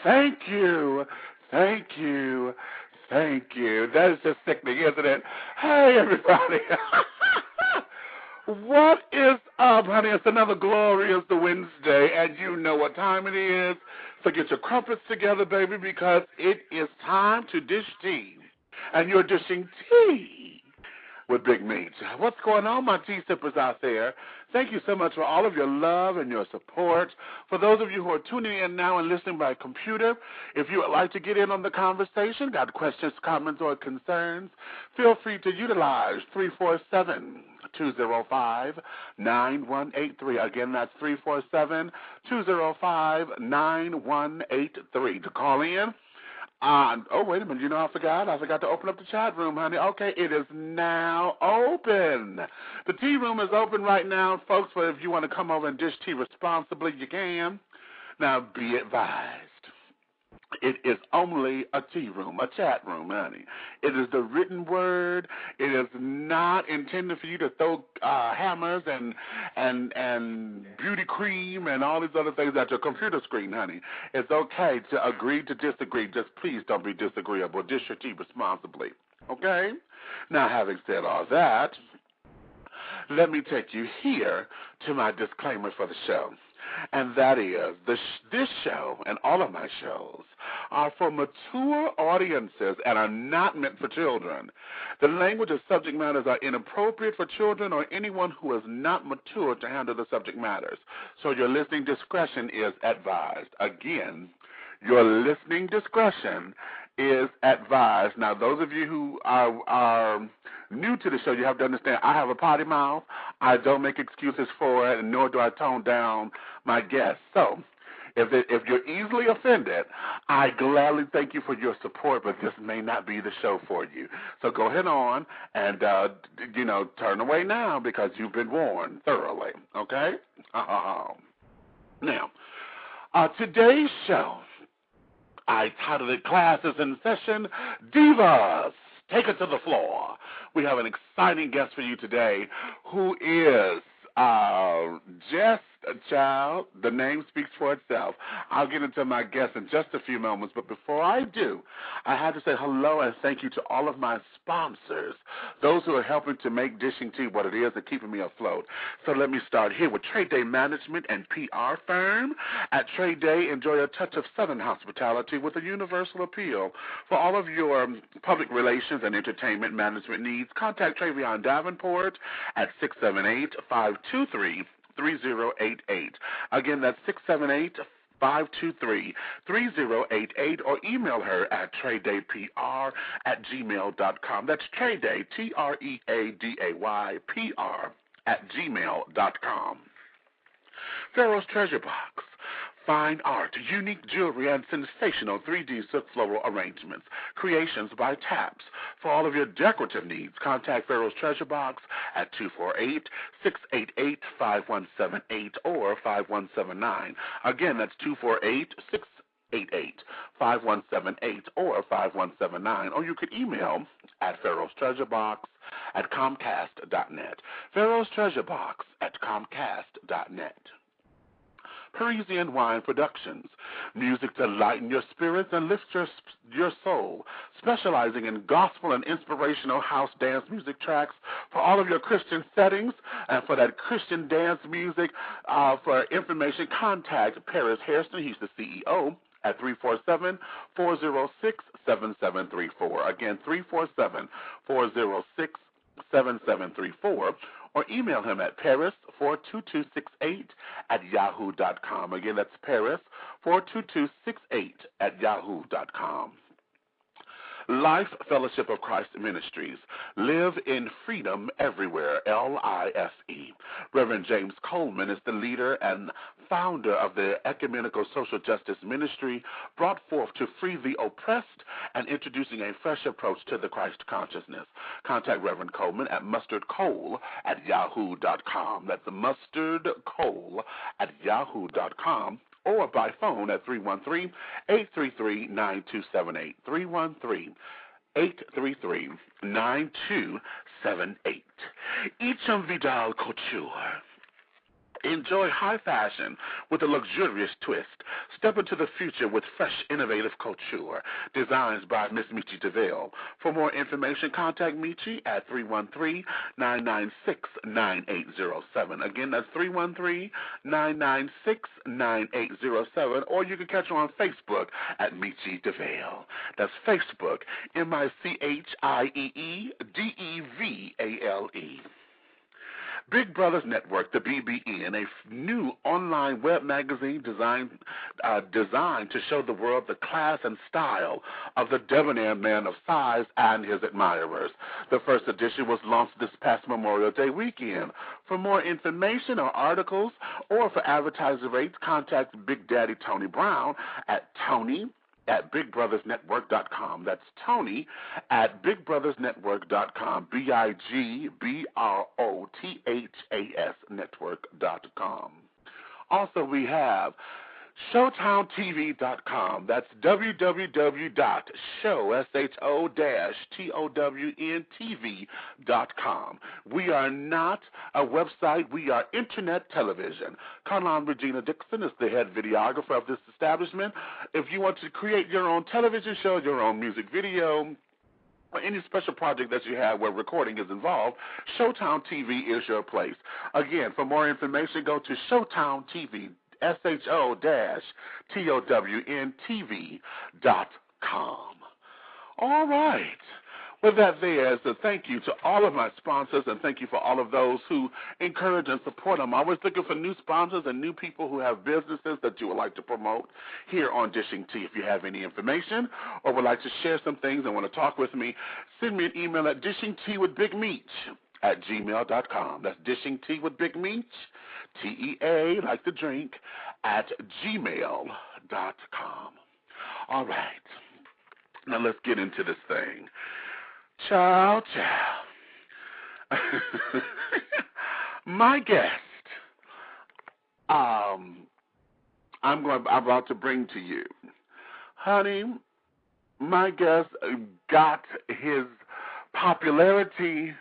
Thank you. Thank you. Thank you. That is just sickening, isn't it? Hey, everybody. What is up, honey? It's another glorious Wednesday, and you know what time it is. So get your crumpets together, baby, because it is time to dish tea. And you're dishing tea with Big Meat. What's going on, my tea sippers out there? Thank you so much for all of your love and your support. For those of you who are tuning in now and listening by computer, if you would like to get in on the conversation, got questions, comments, or concerns, feel free to utilize 347-205-9183. Again, that's 347-205-9183 to call in. Oh, wait a minute. You know, I forgot to open up the chat room, honey. Okay, it is now open. The tea room is open right now, folks, but if you want to come over and dish tea responsibly, you can. Now, be advised. It is only a tea room, a chat room, honey. It is the written word. It is not intended for you to throw hammers and beauty cream and all these other things at your computer screen, honey. It's okay to agree to disagree. Just please don't be disagreeable. Dish your tea responsibly, okay? Now, having said all that, let me take you here to my disclaimer for the show. And that is, this show and all of my shows are for mature audiences and are not meant for children. The language and subject matters are inappropriate for children or anyone who is not mature to handle the subject matters. So your listening discretion is advised. Again, your listening discretion is advised. Now, those of you who are new to the show, you have to understand I have a potty mouth. I don't make excuses for it, and nor do I tone down my guests. So if you're easily offended, I gladly thank you for your support, but this may not be the show for you. So go ahead on and, turn away now because you've been warned thoroughly, okay? Now, today's show, I titled it Classes in Session, Divas. Take it to the floor. We have an exciting guest for you today who is just a child. The name speaks for itself. I'll get into my guest in just a few moments, but before I do, I have to say hello and thank you to all of my sponsors, those who are helping to make Dishing Tea what it is and keeping me afloat. So let me start here with Trade Day Management and PR Firm. At Trade Day, enjoy a touch of Southern hospitality with a universal appeal. For all of your public relations and entertainment management needs, contact Travion Davenport at 678-523-3088. Again, that's 678-523-3088, or email her at tradedaypr@gmail.com. That's Tradeday, TREADAYPR@gmail.com. Pharaoh's Treasure Box. Fine art, unique jewelry, and sensational 3D silk floral arrangements. Creations by Taps. For all of your decorative needs, contact Pharaoh's Treasure Box at 248-688-5178 or 5179. Again, that's 248-688-5178 or 5179. Or you could email at pharaohstreasurebox@comcast.net. Pharaoh's Treasure Box at comcast.net. Parisian Wine Productions, music to lighten your spirits and lift your soul, specializing in gospel and inspirational house dance music tracks for all of your Christian settings. And for that Christian dance music, for information, contact Paris Hairston. He's the CEO at 347-406-7734. Again, 347-406-7734. Or email him at paris42268@yahoo.com. Again, that's paris42268@yahoo.com. Life Fellowship of Christ Ministries. Live in freedom everywhere, LIFE. Reverend James Coleman is the leader and founder of the Ecumenical Social Justice Ministry, brought forth to free the oppressed and introducing a fresh approach to the Christ consciousness. Contact Reverend Coleman at mustardcole@yahoo.com. That's mustardcole@yahoo.com. Or by phone at 313-833-9278, 313-833-9278. Icham Vidal Couture. Enjoy high fashion with a luxurious twist. Step into the future with fresh, innovative couture. Designs by Miss Michi DeVille. For more information, contact Michi at 313-996-9807. Again, that's 313-996-9807. Or you can catch her on Facebook at Michi DeVille. That's Facebook, MICHIEEDEVALE. Big Brothers Network, the BBN, a new online web magazine designed to show the world the class and style of the debonair man of size and his admirers. The first edition was launched this past Memorial Day weekend. For more information or articles or for advertising rates, contact Big Daddy Tony Brown at Tony@BigBrothersNetwork.com. That's Tony@BigBrothersNetwork.com. BIGBROTHAS Network.com. Also, we have ShowtownTV.com. That's www.show-town-TV.com. We are not a website. We are internet television. Carlon Regina Dixon is the head videographer of this establishment. If you want to create your own television show, your own music video, or any special project that you have where recording is involved, Showtown TV is your place. Again, for more information, go to Showtown TV, SHOWNTV.com. All right. With that there, so thank you to all of my sponsors, and thank you for all of those who encourage and support them. I'm always looking for new sponsors and new people who have businesses that you would like to promote here on Dishing Tea. If you have any information or would like to share some things and want to talk with me, send me an email at dishingteawithbigmeech@gmail.com. That's dishingteawithbigmeech, TEA, like the drink, @gmail.com. All right. Now let's get into this thing. Ciao. My guest, I'm about to bring to you, honey. My guest got his popularity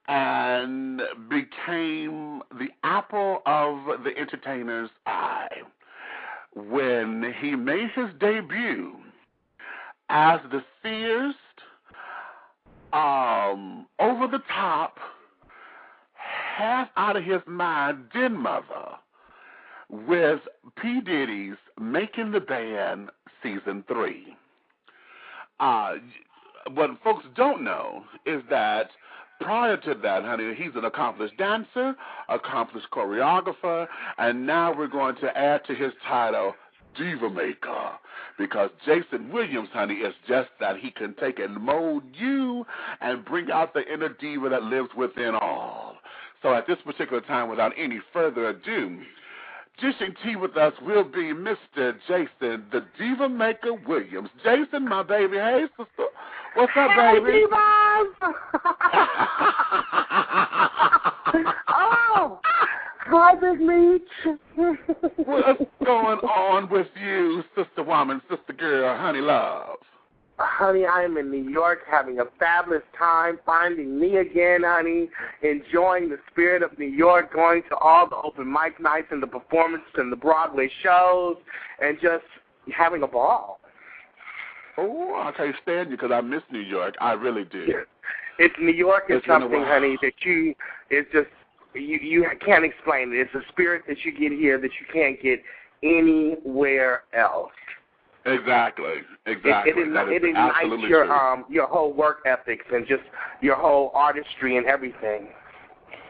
and became the apple of the entertainer's eye when he made his debut as the fierce, over the top, half out of his mind den mother with P. Diddy's Making the Band Season 3. What folks don't know is that prior to that, honey, he's an accomplished dancer, accomplished choreographer, and now we're going to add to his title, Diva Maker, because Jason Williams, honey, is just that. He can take and mold you and bring out the inner diva that lives within all. So at this particular time, without any further ado, dishing tea with us will be Mr. Jason, the Diva Maker Williams. Jason, my baby. Hey, sister. What's up, baby? Divas! Oh! Hi, Big Meech. What's going on with you, sister woman, sister girl, honey love? Honey, I am in New York having a fabulous time, finding me again, honey, enjoying the spirit of New York, going to all the open mic nights and the performances and the Broadway shows, and just having a ball. Oh, I can't stand you because I miss New York. I really do. It's New York is something, honey, that you can't explain it. It's a spirit that you get here that you can't get anywhere else. Exactly. It ignites your whole work ethics and just your whole artistry and everything.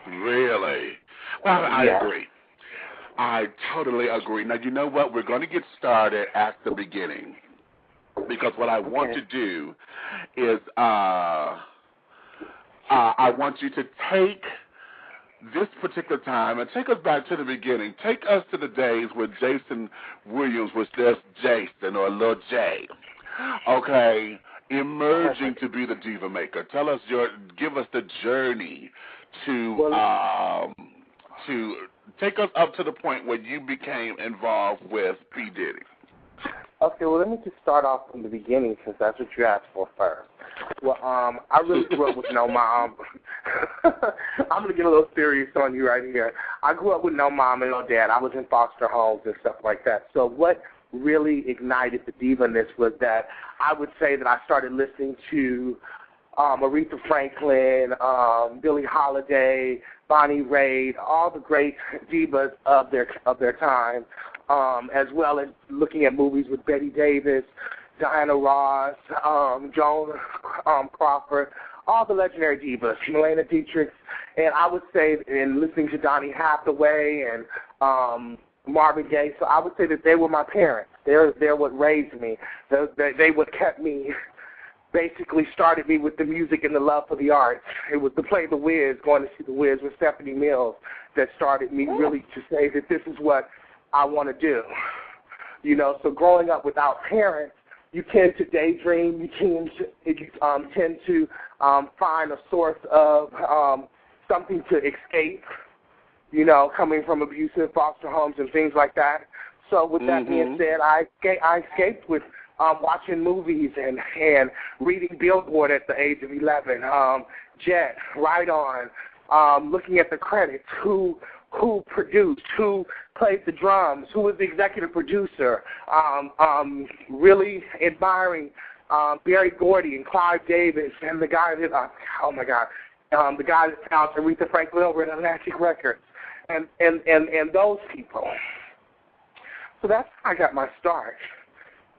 Really? Well, I agree. I totally agree. Now, you know what? We're going to get started at the beginning because what I want to do is I want you to take this particular time and take us back to the beginning. Take us to the days when Jason Williams was just Jason or Lil J. Okay, emerging to be the Diva Maker. Give us the journey to take us up to the point where you became involved with P. Diddy. Okay, well, let me just start off from the beginning since that's what you asked for first. Well, I really grew up with no mom. I'm going to get a little serious on you right here. I grew up with no mom and no dad. I was in foster homes and stuff like that. So what really ignited the diva-ness was that I would say that I started listening to Aretha Franklin, Billie Holiday, Bonnie Raitt, all the great divas of their time, as well as looking at movies with Betty Davis, Diana Ross, Joan Crawford, all the legendary divas, Marlene Dietrich, and I would say, and listening to Donny Hathaway and Marvin Gaye, so I would say that they were my parents. They're what raised me. They what kept me, basically started me with the music and the love for the arts. It was to play The Wiz, going to see The Wiz with Stephanie Mills, that started me really to say that this is what I want to do. You know, so growing up without parents, you tend to daydream. You tend to find a source of something to escape, you know, coming from abusive foster homes and things like that. So with that being said, I escaped with watching movies and reading Billboard at the age of 11, Jet, Right On, looking at the credits, who produced, who played the drums, who was the executive producer, really admiring Berry Gordy and Clive Davis and the guy that, the guy that found Aretha Franklin over at Atlantic Records, and those people. So that's how I got my start.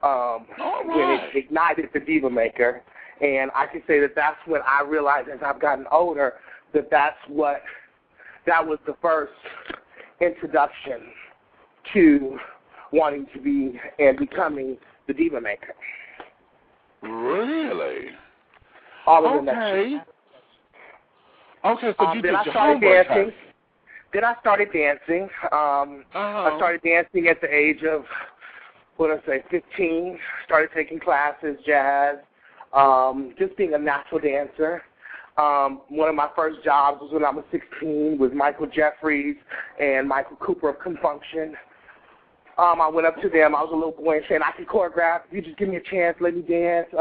When it ignited the Diva Maker, and I can say that that's when I realized as I've gotten older that that was the first introduction to wanting to be and becoming the Diva Maker. Really? All of okay. Okay, so you did your homework. Dancing. Then I started dancing. I started dancing at the age of 15, started taking classes, jazz, just being a natural dancer. One of my first jobs was when I was 16 with Michael Jeffries and Michael Cooper of Confunction. I went up to them. I was a little boy and saying, I can choreograph. You just give me a chance, let me dance.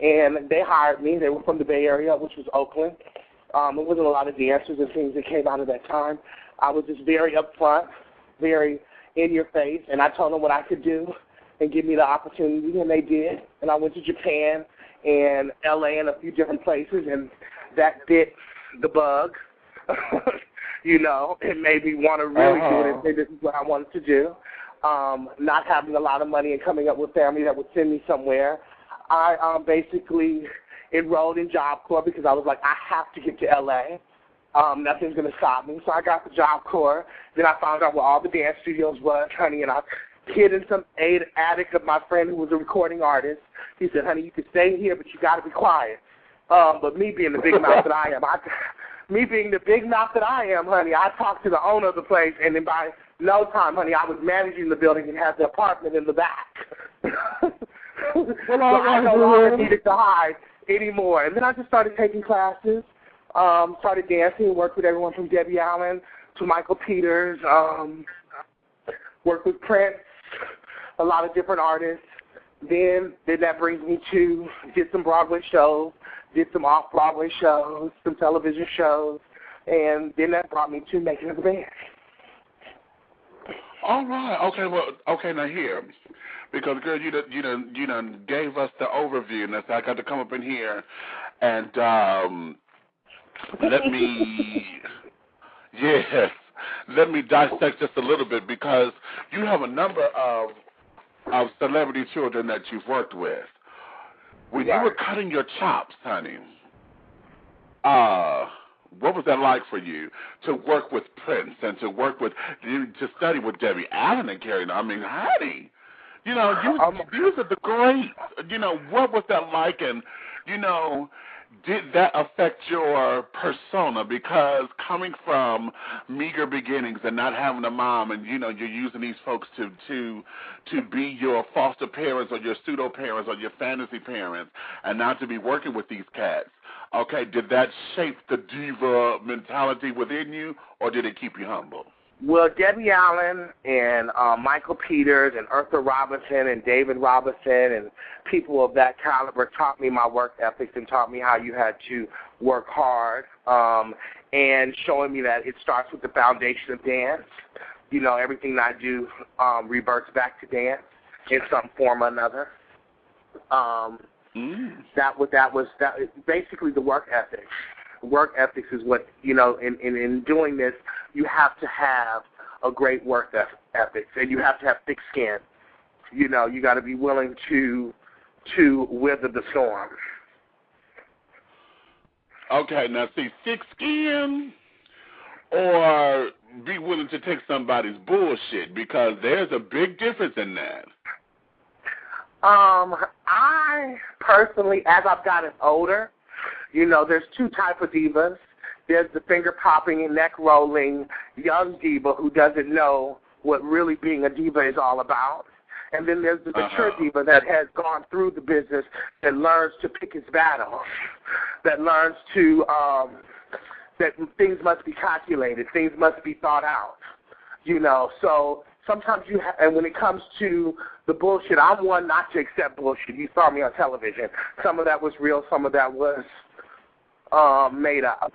And they hired me. They were from the Bay Area, which was Oakland. There wasn't a lot of dancers and things that came out of that time. I was just very upfront, very in your face, and I told them what I could do and give me the opportunity, and they did. And I went to Japan and L.A. and a few different places, and that bit the bug. You know, it made me want to really do it and say this is what I wanted to do. Not having a lot of money and coming up with family that would send me somewhere, I basically enrolled in Job Corps because I was like, I have to get to L.A. Nothing's going to stop me. So I got the Job Corps. Then I found out where all the dance studios was, honey, and I hid in some attic of my friend who was a recording artist. He said, honey, you can stay here, but you got to be quiet. But me being the big mouth that I am, honey, I talked to the owner of the place, and then by no time, honey, I was managing the building and had the apartment in the back. So I no longer needed to hide anymore. And then I just started taking classes, started dancing, worked with everyone from Debbie Allen to Michael Peters, worked with Prince, a lot of different artists. Then that brings me to did some Broadway shows, did some off-Broadway shows, some television shows, and then that brought me to making the band. All right. Okay. Well. Okay. Now here, because girl, you done gave us the overview, and I got to come up in here, and let me dissect just a little bit, because you have a number of celebrity children that you've worked with. When you were cutting your chops, honey, what was that like for you to work with Prince and to study with Debbie Allen and Carrie? I mean, honey, these are the greats. What was that like? And, did that affect your persona? Because coming from meager beginnings and not having a mom, and you're using these folks to be your foster parents or your pseudo parents or your fantasy parents, and now to be working with these cats. Okay, did that shape the diva mentality within you, or did it keep you humble? Well, Debbie Allen and Michael Peters and Eartha Robinson and David Robinson and people of that caliber taught me my work ethics and taught me how you had to work hard, and showing me that it starts with the foundation of dance. You know, everything that I do reverts back to dance in some form or another. That was basically the work ethic. Work ethics is what, you know, in doing this, you have to have a great work ethic, and you have to have thick skin. You know, you got to be willing to weather the storm. Okay, now see, thick skin or be willing to take somebody's bullshit, because there's a big difference in that. I personally, as I've gotten older, you know, there's two types of divas. There's the finger-popping and neck-rolling young diva who doesn't know what really being a diva is all about. And then there's the mature diva that has gone through the business, that learns to pick its battles, that learns to, that things must be calculated, things must be thought out, you know. So sometimes and when it comes to the bullshit, I'm one not to accept bullshit. You saw me on television. Some of that was real, some of that was made up,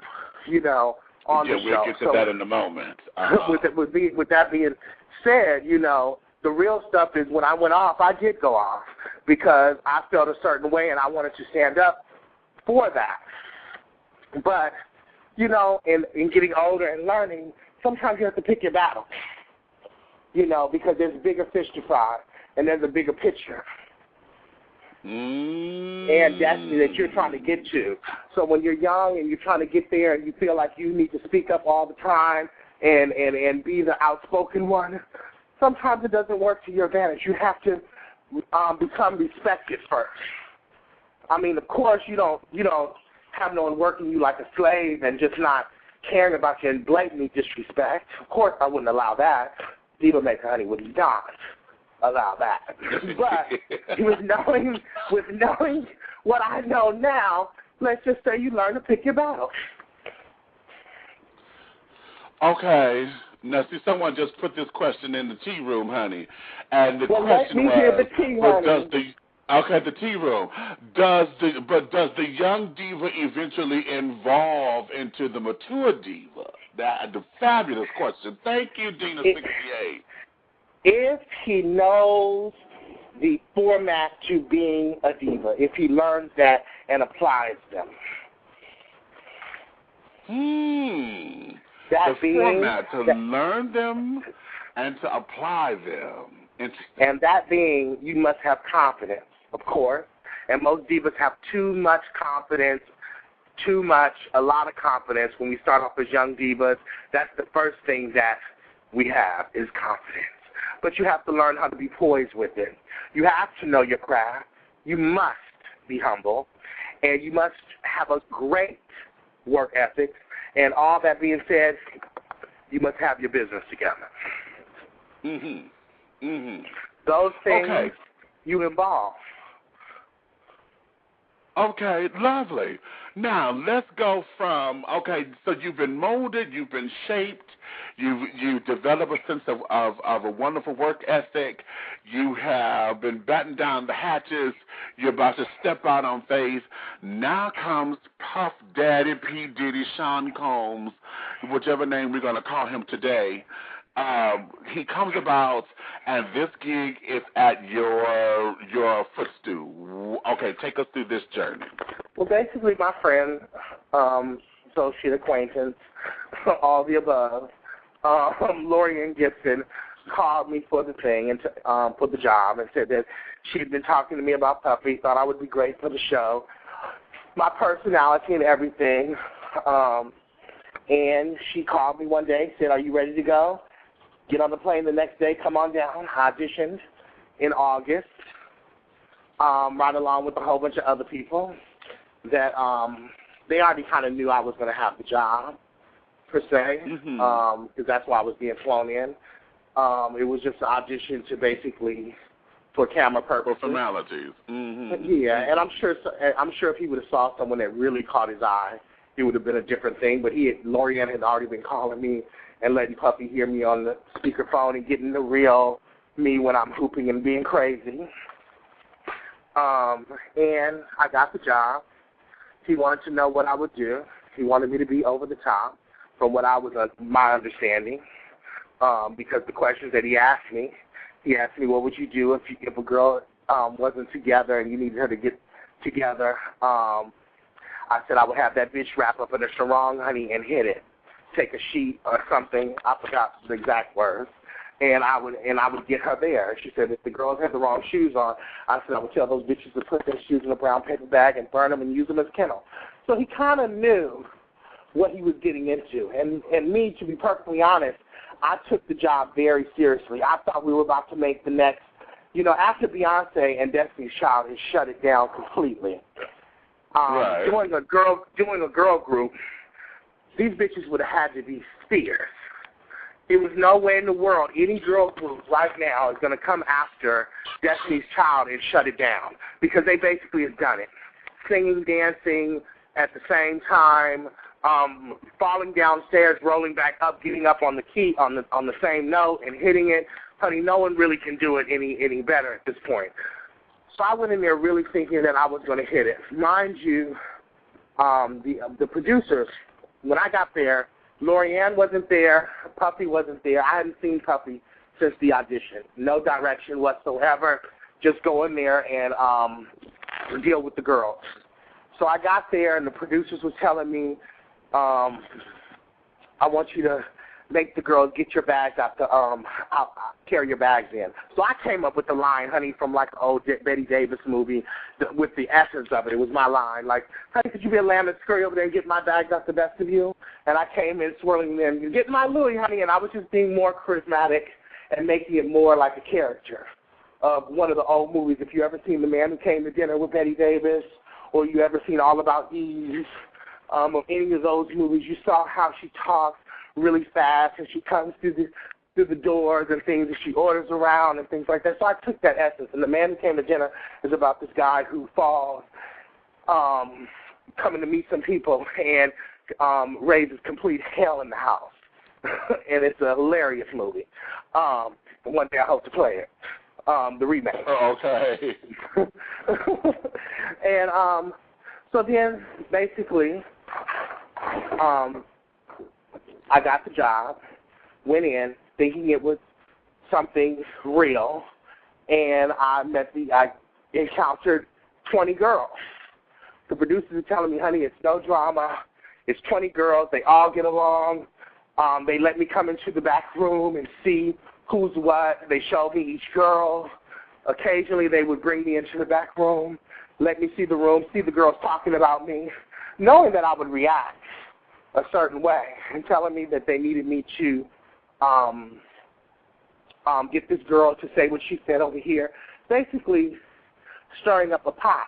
you know, on the show. We'll get to that in a moment. With that being said, you know, the real stuff is when I went off, I did go off because I felt a certain way and I wanted to stand up for that. But, you know, in getting older and learning, sometimes you have to pick your battle, you know, because there's bigger fish to fry and there's a bigger picture. And destiny that you're trying to get to. So when you're young and you're trying to get there and you feel like you need to speak up all the time and be the outspoken one, sometimes it doesn't work to your advantage. You have to become respected first. I mean, of course, you don't have no one working you like a slave and just not caring about you and blatantly disrespect. Of course, I wouldn't allow that. Diva Maker, honey, would not allow that. But with knowing what I know now, let's just say you learn to pick your battles. Okay. Now, see, someone just put this question in the tea room, honey. And the question let me hear the tea, honey. The tea room. Does the young diva eventually evolve into the mature diva? The fabulous question. Thank you, Dina68. If he knows the format to being a diva, if he learns that and applies them. The format to learn them and to apply them. Interesting. And that being, you must have confidence, of course. And most divas have too much confidence, a lot of confidence. When we start off as young divas, that's the first thing that we have is confidence. But you have to learn how to be poised with it. You have to know your craft. You must be humble. And you must have a great work ethic. And all that being said, you must have your business together. Those things you involve. Okay, lovely. Now, let's go from, so you've been molded, you've been shaped, you develop a sense of a wonderful work ethic, you have been batting down the hatches, you're about to step out on faith. Now comes Puff Daddy, P. Diddy, Sean Combs, whichever name we're going to call him today. He comes about, and this gig is at your footstool. Okay, take us through this journey. Well, basically, my friend, associate acquaintance, all the above, Lorian Gibson called me for the thing and for the job and said that she had been talking to me about Puffy, thought I would be great for the show, my personality and everything. And she called me one day, said, "Are you ready to go? Get on the plane the next day, come on down." I auditioned in August, right along with a whole bunch of other people that they already kind of knew I was going to have the job, per se, because that's why I was being flown in. It was just an audition to basically, for camera purposes. For formalities. Yeah, and I'm sure if he would have saw someone that really caught his eye, it would have been a different thing. But Lorian had already been calling me and letting Puppy hear me on the speakerphone and getting the real me when I'm hooping and being crazy. And I got the job. He wanted to know what I would do. He wanted me to be over the top, from what I was my understanding, because the questions that he asked me, what would you do if a girl wasn't together and you needed her to get together? I said I would have that bitch wrap up in a sarong, honey, and hit it. Take a sheet or something. I forgot the exact words. And I would get her there. She said, if the girls had the wrong shoes on, I said I would tell those bitches to put their shoes in a brown paper bag and burn them and use them as kennel. So he kind of knew what he was getting into. And me, to be perfectly honest, I took the job very seriously. I thought we were about to make the next, after Beyonce and Destiny's Child has shut it down completely. Right. Doing a girl group, these bitches would have had to be fierce. There was no way in the world any girl group right now is going to come after Destiny's Child and shut it down, because they basically have done it. Singing, dancing at the same time, falling downstairs, rolling back up, getting up on the key on the same note and hitting it. Honey, no one really can do it any better at this point. So I went in there really thinking that I was going to hit it. Mind you, the producers, when I got there, Lorianne wasn't there, Puffy wasn't there. I hadn't seen Puffy since the audition. No direction whatsoever. Just go in there and deal with the girls. So I got there, and the producers was telling me, I want you to make the girls get your bags out carry your bags in. So I came up with the line, honey, from like an old Betty Davis movie with the essence of it. It was my line, like, honey, could you be a lamb and scurry over there and get my bags out the best of you? And I came in swirling them, you get my Louis, honey, and I was just being more charismatic and making it more like a character of one of the old movies. If you ever seen The Man Who Came to Dinner with Betty Davis, or you ever seen All About Eve, of any of those movies, you saw how she talks really fast and she comes through the doors and things, and she orders around and things like that. So I took that essence, and The Man Who Came to Dinner is about this guy who falls, coming to meet some people, and raises complete hell in the house. And it's a hilarious movie. One day I hope to play it, the remake. Oh, okay. And so then basically I got the job, went in thinking it was something real, and I encountered 20 girls. The producers are telling me, honey, it's no drama. It's 20 girls. They all get along. They let me come into the back room and see who's what. They showed me each girl. Occasionally they would bring me into the back room, let me see the room, see the girls talking about me, knowing that I would react a certain way, and telling me that they needed me to get this girl to say what she said over here, basically stirring up a pot.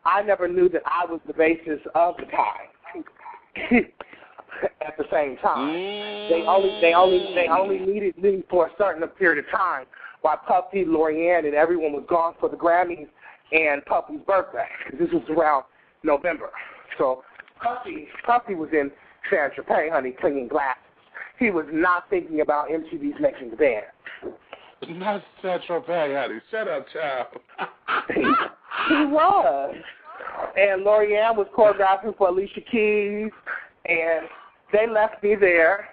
I never knew that I was the basis of the pot. At the same time, they only needed me for a certain period of time, while Puffy, Lorianne, and everyone was gone for the Grammys and Puffy's birthday. This was around November. So Puffy was in San Tropez, honey, cleaning glasses. He was not thinking about MTV's Making the Band. Not San Tropez, honey. Shut up, child. He was. And Lorianne was choreographing for Alicia Keys, and they left me there.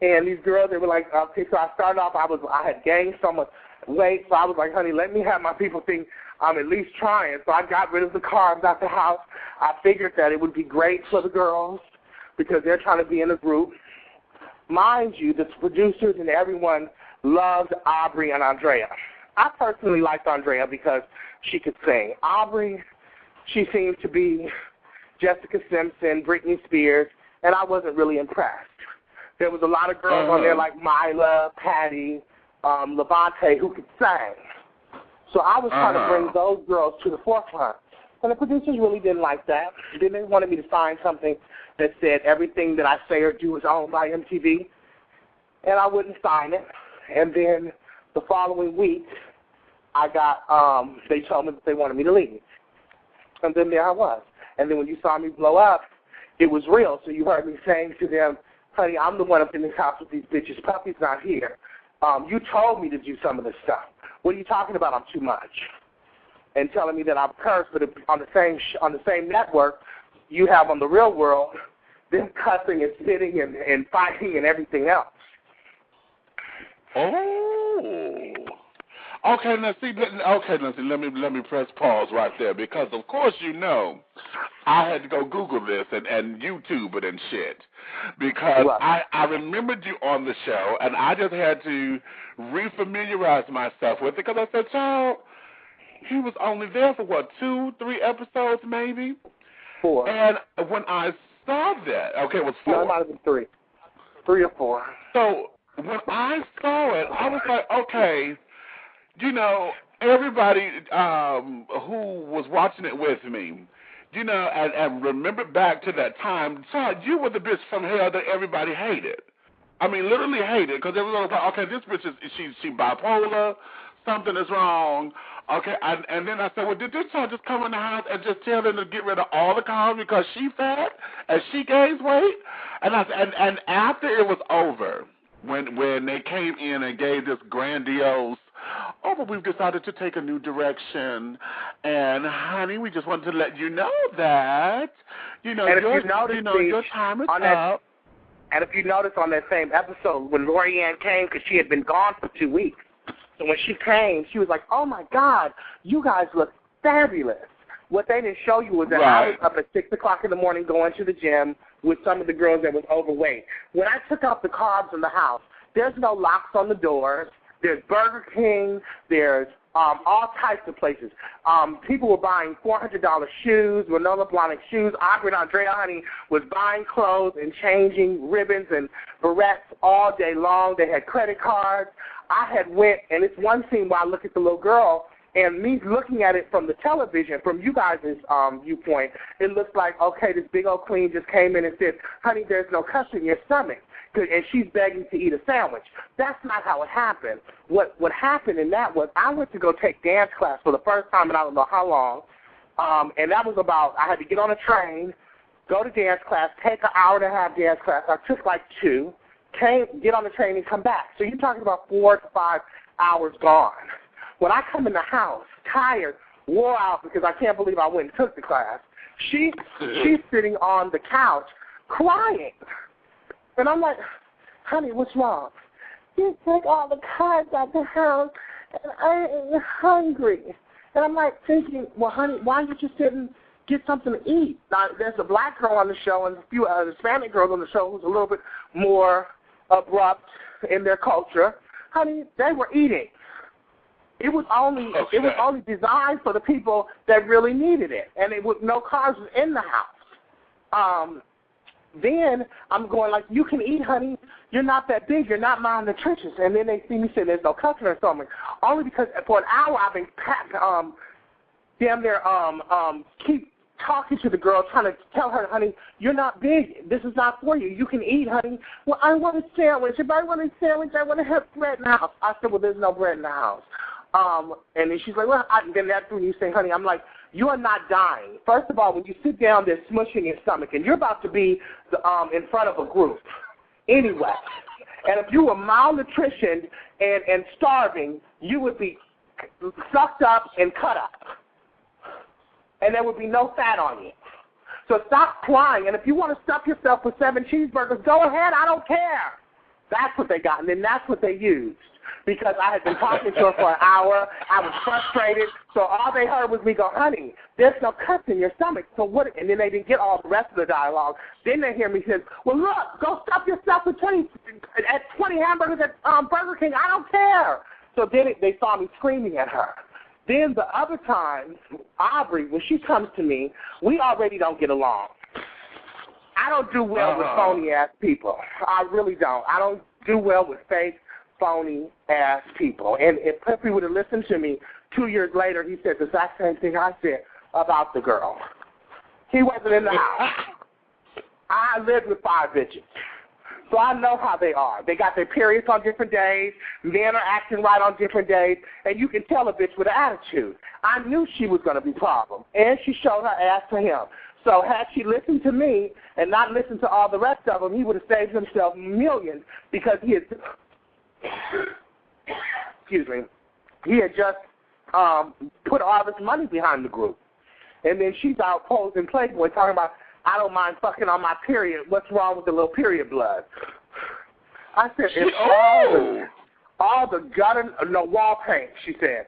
And these girls, they were like, okay, so I started off, I had gained so much weight, so I was like, honey, let me have my people think I'm at least trying. So I got rid of the carbs out the house. I figured that it would be great for the girls because they're trying to be in a group. Mind you, the producers and everyone loved Aubrey and Andrea. I personally liked Andrea because she could sing. Aubrey, she seemed to be Jessica Simpson, Britney Spears, and I wasn't really impressed. There was a lot of girls on there like Mila, Patty, Levante, who could sing. So I was trying to bring those girls to the forefront. And the producers really didn't like that. They wanted me to sign something that said everything that I say or do is owned by MTV. And I wouldn't sign it. And then the following week, I got, they told me that they wanted me to leave. And then there I was. And then when you saw me blow up, it was real. So you heard me saying to them, honey, I'm the one up in this house with these bitches. Puppy's not here. You told me to do some of this stuff. What are you talking about? I'm too much. And telling me that I'm cursed, but on the same network you have on the Real World, them cussing and sitting and fighting and everything else. Oh. Okay, now see. Let me press pause right there because, of course, you know, I had to go Google this and YouTube it and shit because I remembered you on the show and I just had to refamiliarize myself with it because I said, child, he was only there for what, 2-3 episodes maybe? 4. And when I saw that, okay, it was 4. No, it might have been 3. 3 or 4. So when I saw it, I was like, okay. You know, everybody who was watching it with me, you know, and remember back to that time, child, you were the bitch from hell that everybody hated. I mean, literally hated, because everyone was like, okay, this bitch she bipolar, something is wrong. Okay, and then I said, well, did this child just come in the house and just tell them to get rid of all the cars because she fat and she gains weight? And and after it was over, when they came in and gave this grandiose, oh, but we've decided to take a new direction. And, honey, we just wanted to let you know that, you know, your time is up. And if you notice on that same episode, when Lorianne came, because she had been gone for 2 weeks, so when she came, she was like, oh, my God, you guys look fabulous. What they didn't show you was that I was up at 6 o'clock in the morning going to the gym with some of the girls that was overweight. When I took out the carbs in the house, there's no locks on the doors. There's Burger King. There's all types of places. People were buying $400 shoes, Manolo Blahnik shoes. Aubrey and Andrea, honey, was buying clothes and changing ribbons and barrettes all day long. They had credit cards. I had went, and it's one scene where I look at the little girl, and me looking at it from the television, from you guys' viewpoint, it looks like, okay, this big old queen just came in and said, honey, there's no cuss in your stomach. And she's begging to eat a sandwich. That's not how it happened. What happened in that was I went to go take dance class for the first time in I don't know how long, and that was about, I had to get on a train, go to dance class, take an hour and a half dance class. I took like 2, get on the train and come back. So you're talking about 4 to 5 hours gone. When I come in the house, tired, wore out because I can't believe I went and took the class, she's sitting on the couch crying. And I'm like, honey, what's wrong? You took all the cards out the house, and I am hungry. And I'm like thinking, well, honey, why don't you sit and get something to eat? Now, there's a black girl on the show and a few Hispanic girls on the show who's a little bit more abrupt in their culture. Honey, they were eating. It was only designed for the people that really needed it, and it was no cars in the house. Then I'm going like, you can eat, honey. You're not that big. You're not malnutritious. And then they see me say there's no cussing or something. Only because for an hour I've been damn near keep talking to the girl, trying to tell her, honey, you're not big. This is not for you. You can eat, honey. Well, I want a sandwich. If I want a sandwich, I want to have bread in the house. I said, well, there's no bread in the house. And then she's like, well, then that's when you say, honey, I'm like, you are not dying. First of all, when you sit down, they're smushing your stomach, and you're about to be in front of a group anyway. And if you were malnutritioned and starving, you would be sucked up and cut up. And there would be no fat on you. So stop crying. And if you want to stuff yourself with 7 cheeseburgers, go ahead. I don't care. That's what they got, and then that's what they used. Because I had been talking to her for an hour. I was frustrated. So all they heard was me go, honey, there's no cuss in your stomach. So what? And then they didn't get all the rest of the dialogue. Then they hear me say, well, look, go stuff yourself with 20 hamburgers at Burger King. I don't care. So then they saw me screaming at her. Then the other times, Aubrey, when she comes to me, we already don't get along. I don't do well with phony-ass people. I really don't. I don't do well with fake, phony-ass people. And if Puppy would have listened to me 2 years later, he said the exact same thing I said about the girl. He wasn't in the house. I lived with 5 bitches. So I know how they are. They got their periods on different days. Men are acting right on different days. And you can tell a bitch with an attitude. I knew she was going to be a problem. And she showed her ass to him. So had she listened to me and not listened to all the rest of them, he would have saved himself millions because he had, excuse me, he had just put all this money behind the group. And then she's out posing Playboy talking about, I don't mind fucking on my period. What's wrong with the little period blood? I said, it's all the gutter, no, wall paint, she said.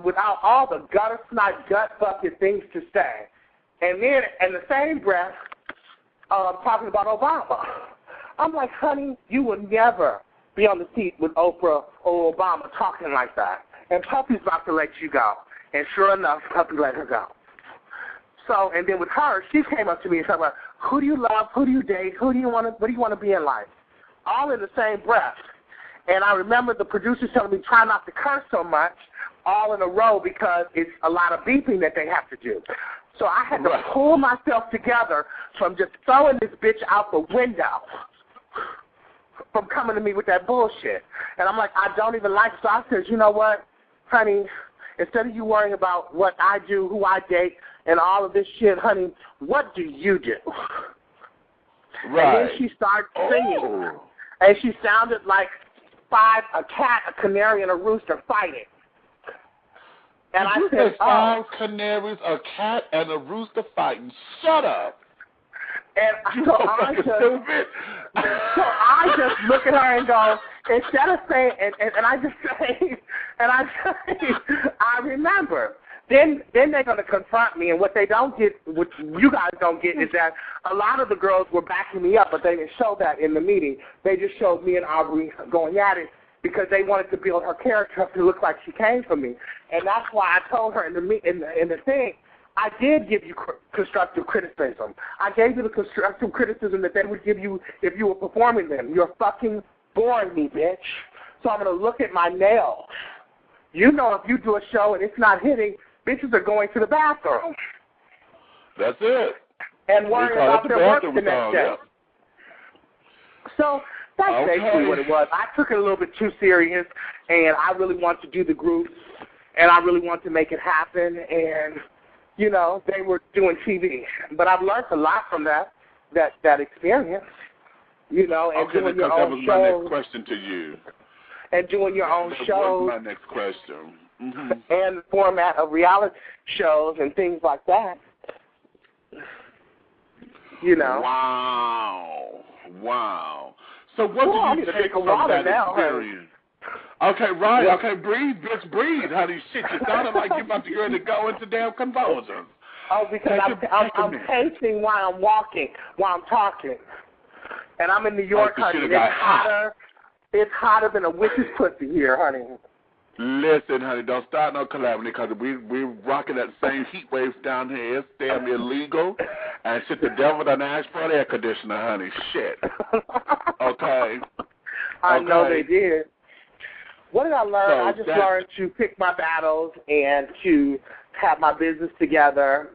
Without all the gutter snot, gut bucket things to say. And then in the same breath, talking about Obama. I'm like, honey, you would never be on the seat with Oprah or Obama talking like that. And Puppy's about to let you go. And sure enough, Puppy let her go. So, and then with her, she came up to me and talked about, who do you love, who do you date, what do you want to be in life? All in the same breath. And I remember the producers telling me, try not to curse so much, all in a row, because it's a lot of beeping that they have to do. So I had to pull myself together from just throwing this bitch out the window from coming to me with that bullshit. And I'm like, I don't even like it. So I said, you know what, honey, instead of you worrying about what I do, who I date, and all of this shit, honey, what do you do? Right. And then she started singing. And she sounded like a cat, a canary, and a rooster fighting. And I said, five canaries, a cat, and a rooster fighting. Shut up. And so I just look at her and go, instead of saying, and I just say, I remember. Then they're going to confront me, and what they don't get, what you guys don't get, is that a lot of the girls were backing me up, but they didn't show that in the meeting. They just showed me and Aubrey going at it because they wanted to build her character up to look like she came from me. And that's why I told her in the thing, I did give you constructive criticism. I gave you the constructive criticism that they would give you if you were performing them. You're fucking boring me, bitch. So I'm going to look at my nails. You know, if you do a show and it's not hitting, bitches are going to the bathroom. That's it. And worrying about their work the next day. So that's basically what it was. I took it a little bit too serious, and I really wanted to do the group, and I really wanted to make it happen, and, you know, they were doing TV. But I've learned a lot from that experience, you know, and doing your own shows. That was my next question to you. And doing your own shows. That was my next question. Mm-hmm. And the format of reality shows and things like that. You know. Wow. So what did you take from that experience? Okay, right. Yeah. Okay, breathe, bitch, breathe. Honey, shit, you sounded like you're about to get ready to go into damn convulsions. Oh, because I'm pacing while I'm walking, while I'm talking. And I'm in New York, honey. It's hotter than a witch's pussy here, honey. Listen, honey, don't start no calamity because we're rocking that same heat wave down here. It's damn illegal. And shit, the devil done asked for an air conditioner, honey. Shit. Okay. I know they did. What did I learn? So I just learned to pick my battles and to have my business together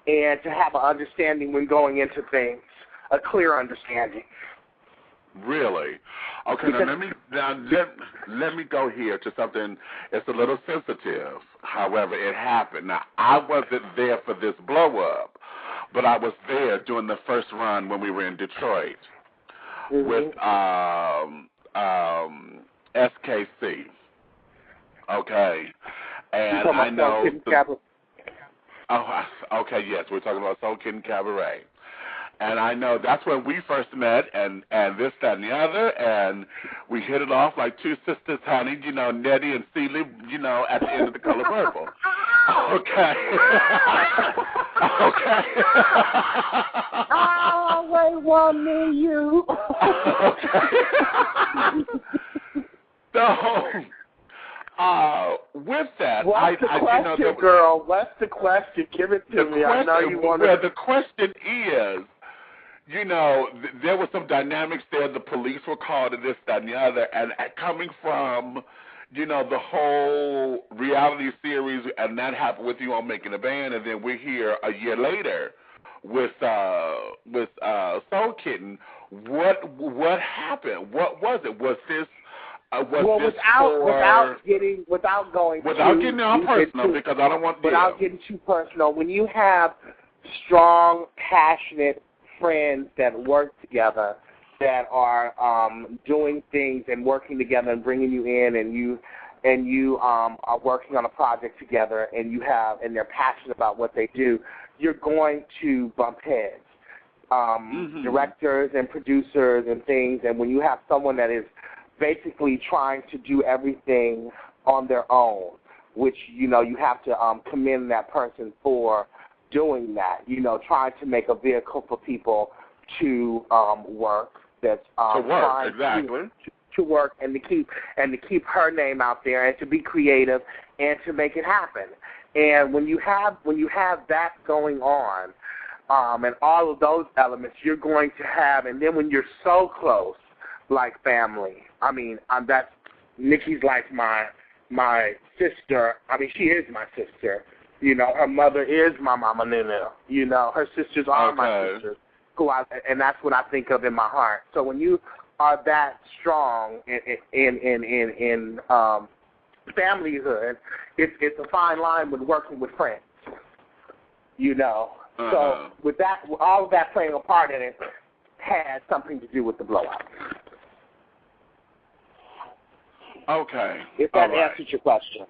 and to have an understanding when going into things, a clear understanding. Really? Okay, let me go here to something that's a little sensitive. However, it happened. Now, I wasn't there for this blow-up, but I was there during the first run when we were in Detroit with SKC. Okay. And I know... okay, yes, we're talking about Soul Kitten Cabaret. And I know that's when we first met, and this, that, and the other, and we hit it off like two sisters, honey, you know, Nettie and Celie, you know, at the end of The Color Purple. Okay. Okay. I always want me you. Okay. So, with that, what's the question, girl? What's the question? Give it to me. I know you want to. Well, the question is, you know, there were some dynamics there. The police were called and this, that, and the other. And coming from, you know, the whole reality series, and that happened with you on Making a Band, and then we're here a year later with Soul Kitten. What happened? What was it? Was this... without getting personal, because I don't want without getting too personal, when you have strong, passionate friends that work together, that are doing things and working together and bringing you in, and you are working on a project together, and they're passionate about what they do, you're going to bump heads. Directors and producers and things, and when you have someone that is basically trying to do everything on their own, which, you have to commend that person for doing that, trying to make a vehicle for people to work, that's trying to work and to keep her name out there and to be creative and to make it happen. And when you have that going on, and all of those elements you're going to have, and then when you're so close, like family, I mean, that's Nikki's like my sister. I mean, she is my sister. Her mother is my mama Nunu. Her sisters are my sisters. And that's what I think of in my heart. So when you are that strong in familyhood, it's a fine line with working with friends. So with that, all of that playing a part in it had something to do with the blowout. Okay. If that answers your question.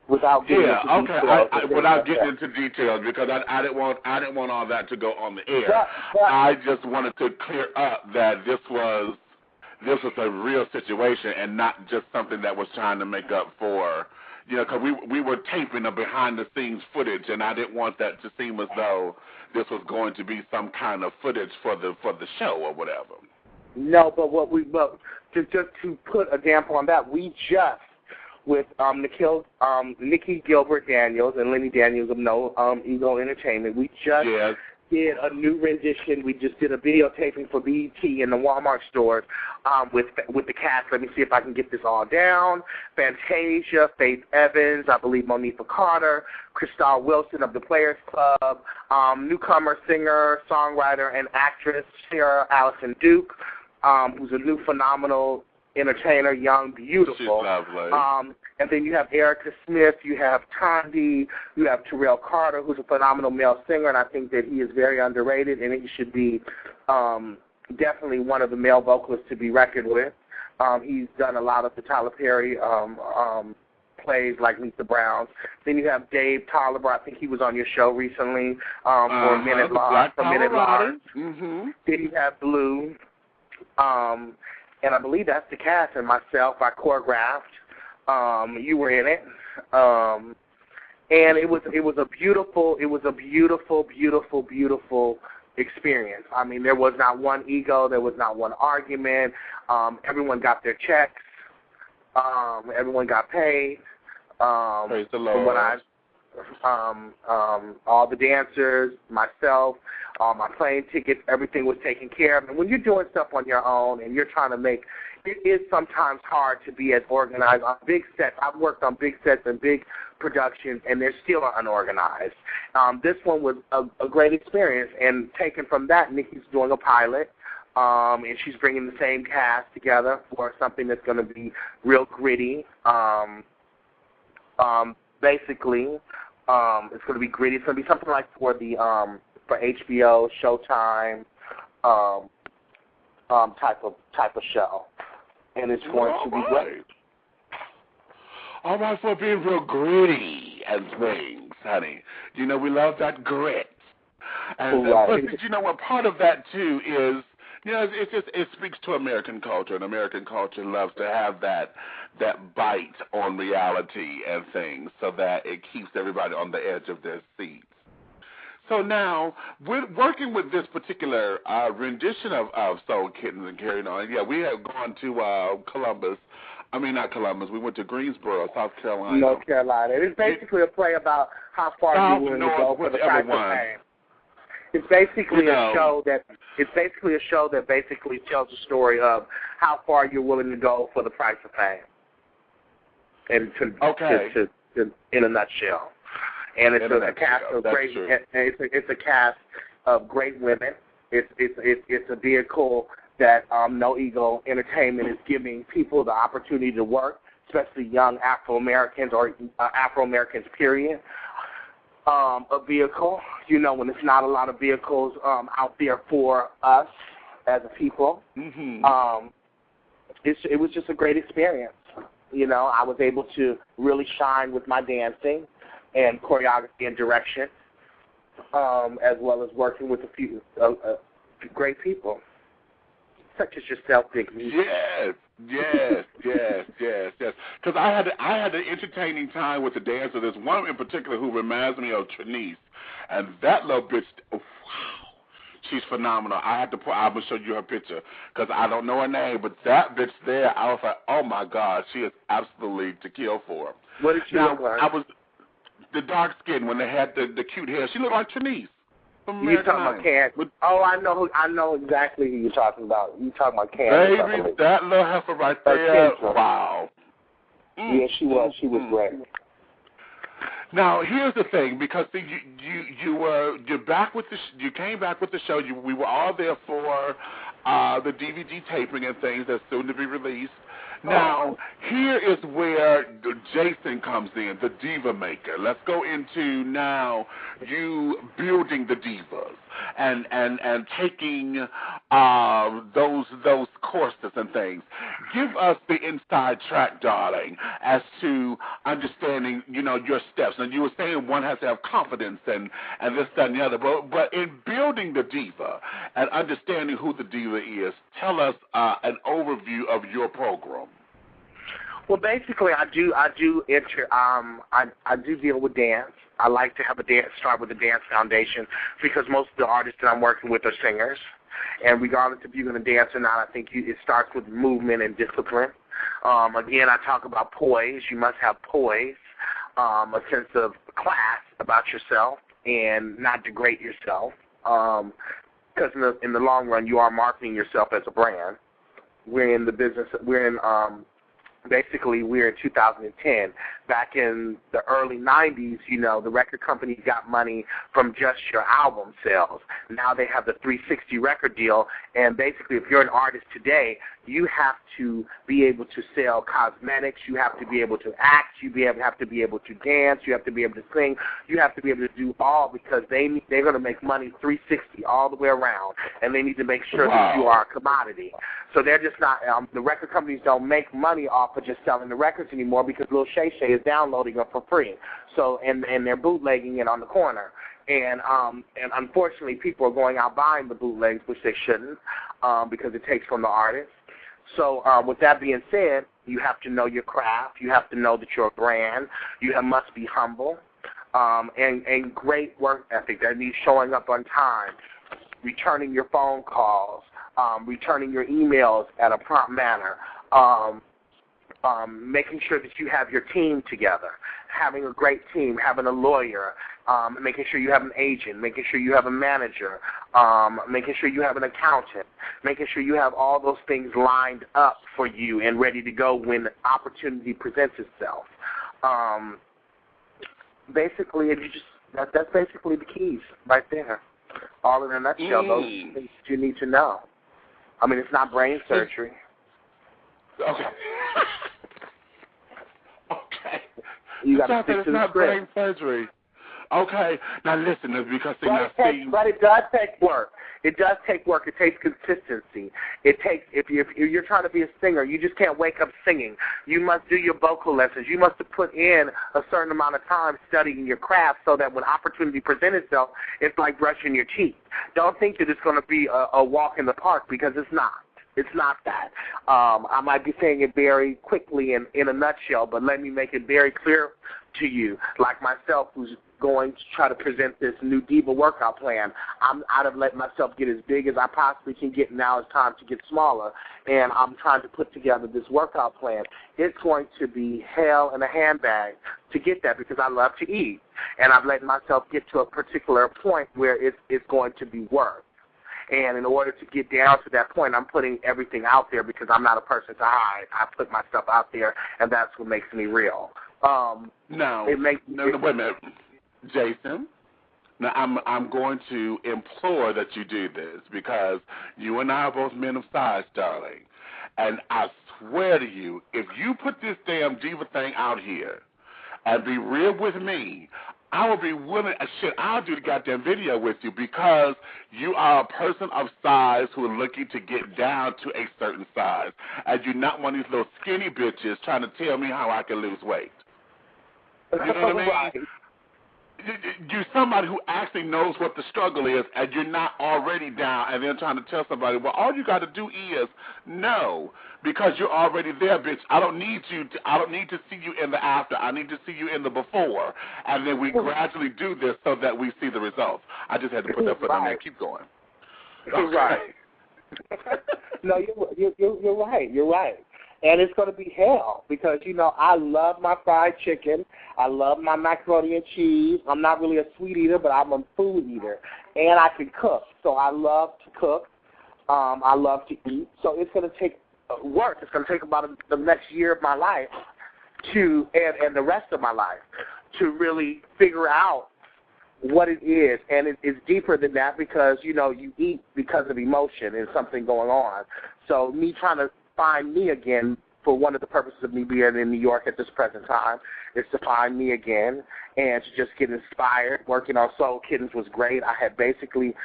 Without getting into details. Without getting into details, because I didn't want all that to go on the air. I just wanted to clear up that this was a real situation and not just something that was trying to make up for, because we were taping the behind-the-scenes footage, and I didn't want that to seem as though this was going to be some kind of footage for the show or whatever. No, but just to put a damper on that, we just, with Nikki Gilbert Daniels and Lenny Daniels of No Ego Entertainment, we just did a new rendition. We just did a videotaping for BET in the Walmart stores with the cast. Let me see if I can get this all down. Fantasia, Faith Evans, I believe Monifa Carter, Crystal Wilson of the Players Club, newcomer singer, songwriter, and actress Sarah Allison Duke, who's a new phenomenal entertainer, young, beautiful. She's lovely. And then you have Erica Smith, you have Tondi, you have Terrell Carter, who's a phenomenal male singer, and I think that he is very underrated, and he should be definitely one of the male vocalists to be reckoned with. He's done a lot of the Tyler Perry plays like Meet the Browns. Then you have Dave Tolliver. I think he was on your show recently for a minute long. Mm-hmm. Then you have Blue. And I believe that's the cast, and myself, I choreographed. You were in it. And it was a beautiful experience. I mean, there was not one ego, there was not one argument. Everyone got their checks. Everyone got paid. Praise the Lord. All the dancers, myself, my plane tickets, everything was taken care of. And when you're doing stuff on your own and you're trying to make, it is sometimes hard to be as organized on big sets. I've worked on big sets and big productions, and they're still unorganized. This one was a great experience, and taken from that, Nikki's doing a pilot, and she's bringing the same cast together for something that's going to be real gritty. Basically, it's going to be gritty. It's going to be something like for HBO, Showtime, type of show, and it's going to be great. All right, for being real gritty and things, honey. We love that grit. And but you know what? Part of that too is, it speaks to American culture, and American culture loves to have that bite on reality and things, so that it keeps everybody on the edge of their seats. So now, we're working with this particular rendition of Soul Kittens and Carrying On. Yeah, we have gone to Columbus. I mean, not Columbus. We went to Greensboro, South Carolina. North Carolina. It's basically a play about how far you're willing to go for the price of fame. It's basically a show that basically tells the story of how far you're willing to go for the price of fame. And in a nutshell. And it's a cast of great. It's a cast of great women. It's a vehicle that No Ego Entertainment is giving people the opportunity to work, especially young Afro Americans or Afro Americans. Period. A vehicle, you know, when it's not a lot of vehicles out there for us as a people. Mm-hmm. It was just a great experience. You know, I was able to really shine with my dancing and choreography and direction, as well as working with a few great people, such as yourself, Big Me. Yes. Because I had an entertaining time with the dancer. There's one in particular who reminds me of Cherise, and that little bitch, wow, she's phenomenal. I'm gonna show you her picture because I don't know her name, but that bitch there, I was like, oh my God, she is absolutely to kill for. What did she look like? I was the dark skin when they had the cute hair. She looked like Cherise. You talking about Candace? Oh, I know exactly who you're talking about. You talking about Candace? Baby, that little heifer right there. Wow. Yeah, she was. She was great. Now here's the thing, because see, you came back with the show. We were all there for the DVD taping and things that's soon to be released. Now, here is where Jason comes in, the Diva Maker. Let's go into now you building the divas and taking those courses and things. Give us the inside track, darling, as to understanding, you know, your steps. And you were saying one has to have confidence and this, that, and the other. But in building the diva and understanding who the diva is, tell us an overview of your program. Well, basically, I do deal with dance. I like to have start with a dance foundation because most of the artists that I'm working with are singers. And regardless if you're going to dance or not, I think it starts with movement and discipline. Again, I talk about poise. You must have poise, a sense of class about yourself and not degrade yourself. Because in the long run, you are marketing yourself as a brand. We're in the business. Basically, we're in 2010. Back in the early 90s, you know, the record companies got money from just your album sales. Now they have the 360 record deal, and basically if you're an artist today, you have to be able to sell cosmetics, you have to be able to act, have to be able to dance, you have to be able to sing, you have to be able to do all because they're going to make money 360 all the way around, and they need to make sure that you are a commodity. So they're just not, the record companies don't make money off of just selling the records anymore because Lil Shay Shay is downloading them for free. So, and they're bootlegging it on the corner. And unfortunately, people are going out buying the bootlegs, which they shouldn't, because it takes from the artist. So with that being said, you have to know your craft. You have to know that you're a brand. You must be humble and great work ethic. That means showing up on time, returning your phone calls, returning your emails at a prompt manner, making sure that you have your team together, having a great team, having a lawyer, making sure you have an agent, making sure you have a manager, making sure you have an accountant, making sure you have all those things lined up for you and ready to go when the opportunity presents itself. Basically, that's basically the keys right there. All in a nutshell, those things you need to know. I mean, it's not brain surgery. Okay. You got to stick to the not script. brain surgery. Okay. Now listen, because but it does take work. It does take work. It takes consistency. It takes if you're trying to be a singer, you just can't wake up singing. You must do your vocal lessons. You must have put in a certain amount of time studying your craft so that when opportunity presents itself, it's like brushing your teeth. Don't think that it's going to be a walk in the park because it's not. It's not that. I might be saying it very quickly in a nutshell, but let me make it very clear to you, like myself, who's going to try to present this new Diva workout plan. I'd have let myself get as big as I possibly can get. Now it's time to get smaller, and I'm trying to put together this workout plan. It's going to be hell in a handbag to get that because I love to eat, and I've let myself get to a particular point where it's going to be work. And in order to get down to that point, I'm putting everything out there because I'm not a person to hide. I put my stuff out there, and that's what makes me real. Wait a minute, Jason. Now I'm going to implore that you do this because you and I are both men of size, darling. And I swear to you, if you put this damn diva thing out here and be real with me, I will be willing. Shit, I'll do the goddamn video with you because you are a person of size who are looking to get down to a certain size, and you're not one of these little skinny bitches trying to tell me how I can lose weight. You know what I mean? Right. You're somebody who actually knows what the struggle is, and you're not already down and then trying to tell somebody, well, all you got to do is no, because you're already there, bitch. I don't need to see you in the after. I need to see you in the before, and then we gradually do this so that we see the results. I just had to put that foot on there. Keep going. Okay. Right. No, you're right. You're right. And it's going to be hell because, you know, I love my fried chicken. I love my macaroni and cheese. I'm not really a sweet eater, but I'm a food eater. And I can cook. So I love to cook. I love to eat. So it's going to take work. It's going to take about the next year of my life and the rest of my life to really figure out what it is. And it's deeper than that because, you know, you eat because of emotion and something going on. So me trying to find me again, for one of the purposes of me being in New York at this present time, is to find me again and to just get inspired. Working on Soul Kittens was great. I had basically,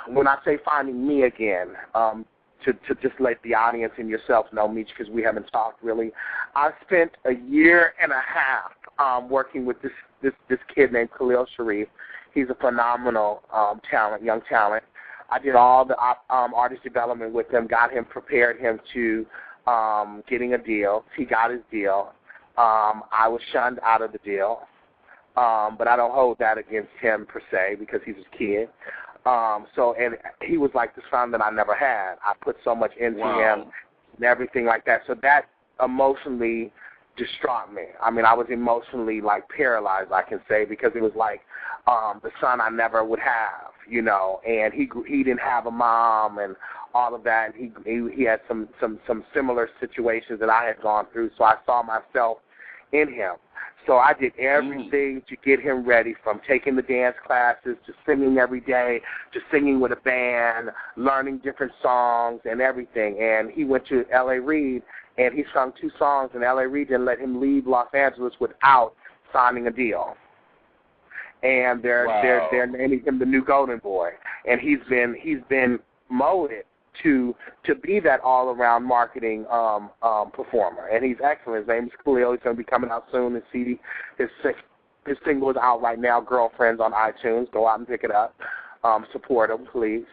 when I say finding me again, to just let the audience and yourself know, Meech, because we haven't talked really, I spent a year and a half working with this kid named Khalil Sharif. He's a phenomenal young talent. I did all the artist development with him, prepared him to getting a deal. He got his deal. I was shunned out of the deal, but I don't hold that against him per se because he's a kid. And he was like the son that I never had. I put so much into him and everything like that. So that emotionally distraught me. I mean, I was emotionally like paralyzed, I can say, because it was like the son I never would have, you know, and he didn't have a mom and all of that. And he had some similar situations that I had gone through, so I saw myself in him. So I did everything to get him ready, from taking the dance classes to singing every day to singing with a band, learning different songs and everything. And he went to L.A. Reid, and he sung 2 songs, and L.A. Reid didn't let him leave Los Angeles without signing a deal. And they're naming him the new Golden Boy, and he's been molded to be that all-around marketing performer, and he's excellent. His name is Khalil. He's going to be coming out soon. His single is out right now, Girlfriends, on iTunes. Go out and pick it up. Support him, please.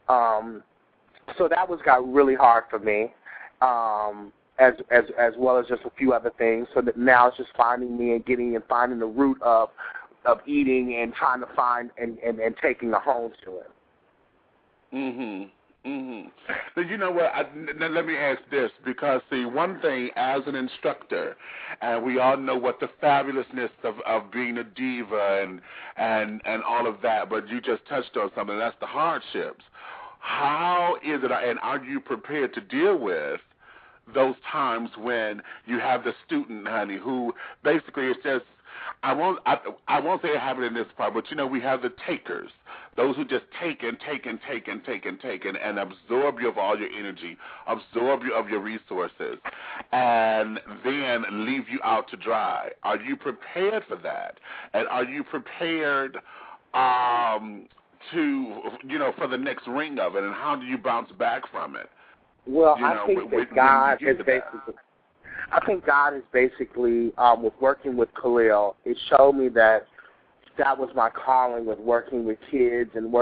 So that got really hard for me, as well as just a few other things. So that now it's just finding me and finding the root of eating and trying to find and taking a home to it. So you know what? Let me ask this, because see, one thing as an instructor, and we all know what the fabulousness of being a diva and all of that, but you just touched on something. That's the hardships. How is it, and are you prepared to deal with those times when you have the student, honey, who basically is just, I won't say it happened in this part, but you know, we have the takers, those who just take and absorb you of all your energy, absorb you of your resources, and then leave you out to dry. Are you prepared for that? And are you prepared to, you know, for the next ring of it? And how do you bounce back from it? Well, I think God is basically, with working with Khalil, it showed me that was my calling, with working with kids and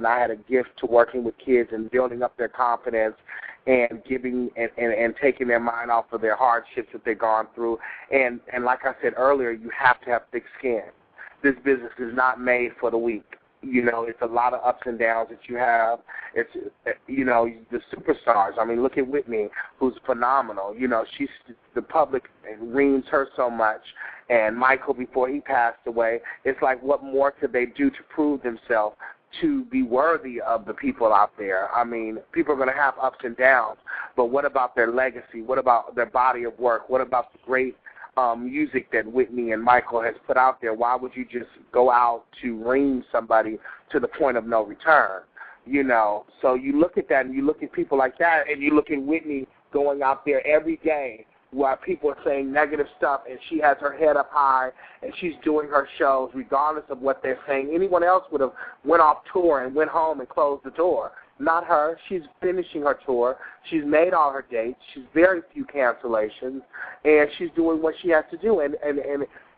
I had a gift to working with kids and building up their confidence and giving and taking their mind off of their hardships that they've gone through. And like I said earlier, you have to have thick skin. This business is not made for the weak. You know, it's a lot of ups and downs that you have. It's, you know, the superstars. I mean, look at Whitney, who's phenomenal. You know, the public reams her so much. And Michael, before he passed away, it's like, what more could they do to prove themselves to be worthy of the people out there? I mean, people are going to have ups and downs, but what about their legacy? What about their body of work? What about the great music that Whitney and Michael has put out there? Why would you just go out to ream somebody to the point of no return? You know, so you look at that and you look at people like that and you look at Whitney going out there every day where people are saying negative stuff, and she has her head up high, and she's doing her shows regardless of what they're saying. Anyone else would have went off tour and went home and closed the door. Not her. She's finishing her tour. She's made all her dates. She's very few cancellations, and she's doing what she has to do. And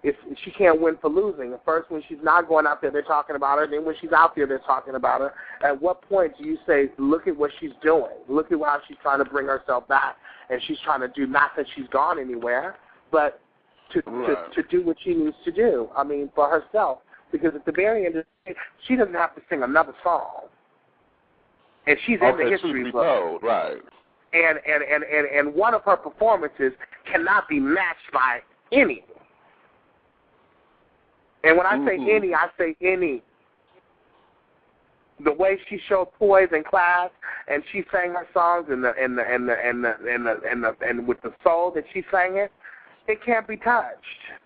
if she can't win for losing. First, when she's not going out there, they're talking about her. Then when she's out there, they're talking about her. At what point do you say, look at what she's doing? Look at how she's trying to bring herself back, and she's trying to do, not that she's gone anywhere, but to do what she needs to do, I mean, for herself. Because at the very end of the day, she doesn't have to sing another song. And she's in the history book. Right. And one of her performances cannot be matched by any. And when I say any, I say any. The way she showed poise in class, and she sang her songs and with the soul that she sang it, it can't be touched.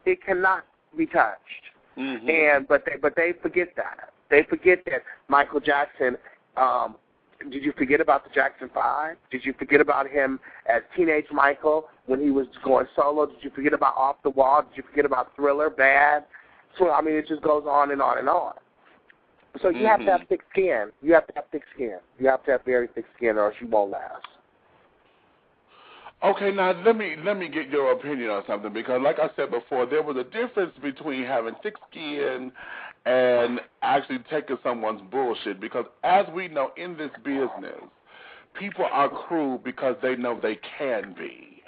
It cannot be touched. And but they forget that. They forget that Michael Jackson. Did you forget about the Jackson 5? Did you forget about him as teenage Michael when he was going solo? Did you forget about Off the Wall? Did you forget about Thriller, Bad? So, I mean, it just goes on and on and on. So you have to have thick skin. You have to have thick skin. You have to have very thick skin, or else you won't last. Okay, now let me get your opinion on something, because like I said before, there was a difference between having thick skin and actually taking someone's bullshit, because as we know in this business, people are cruel because they know they can be,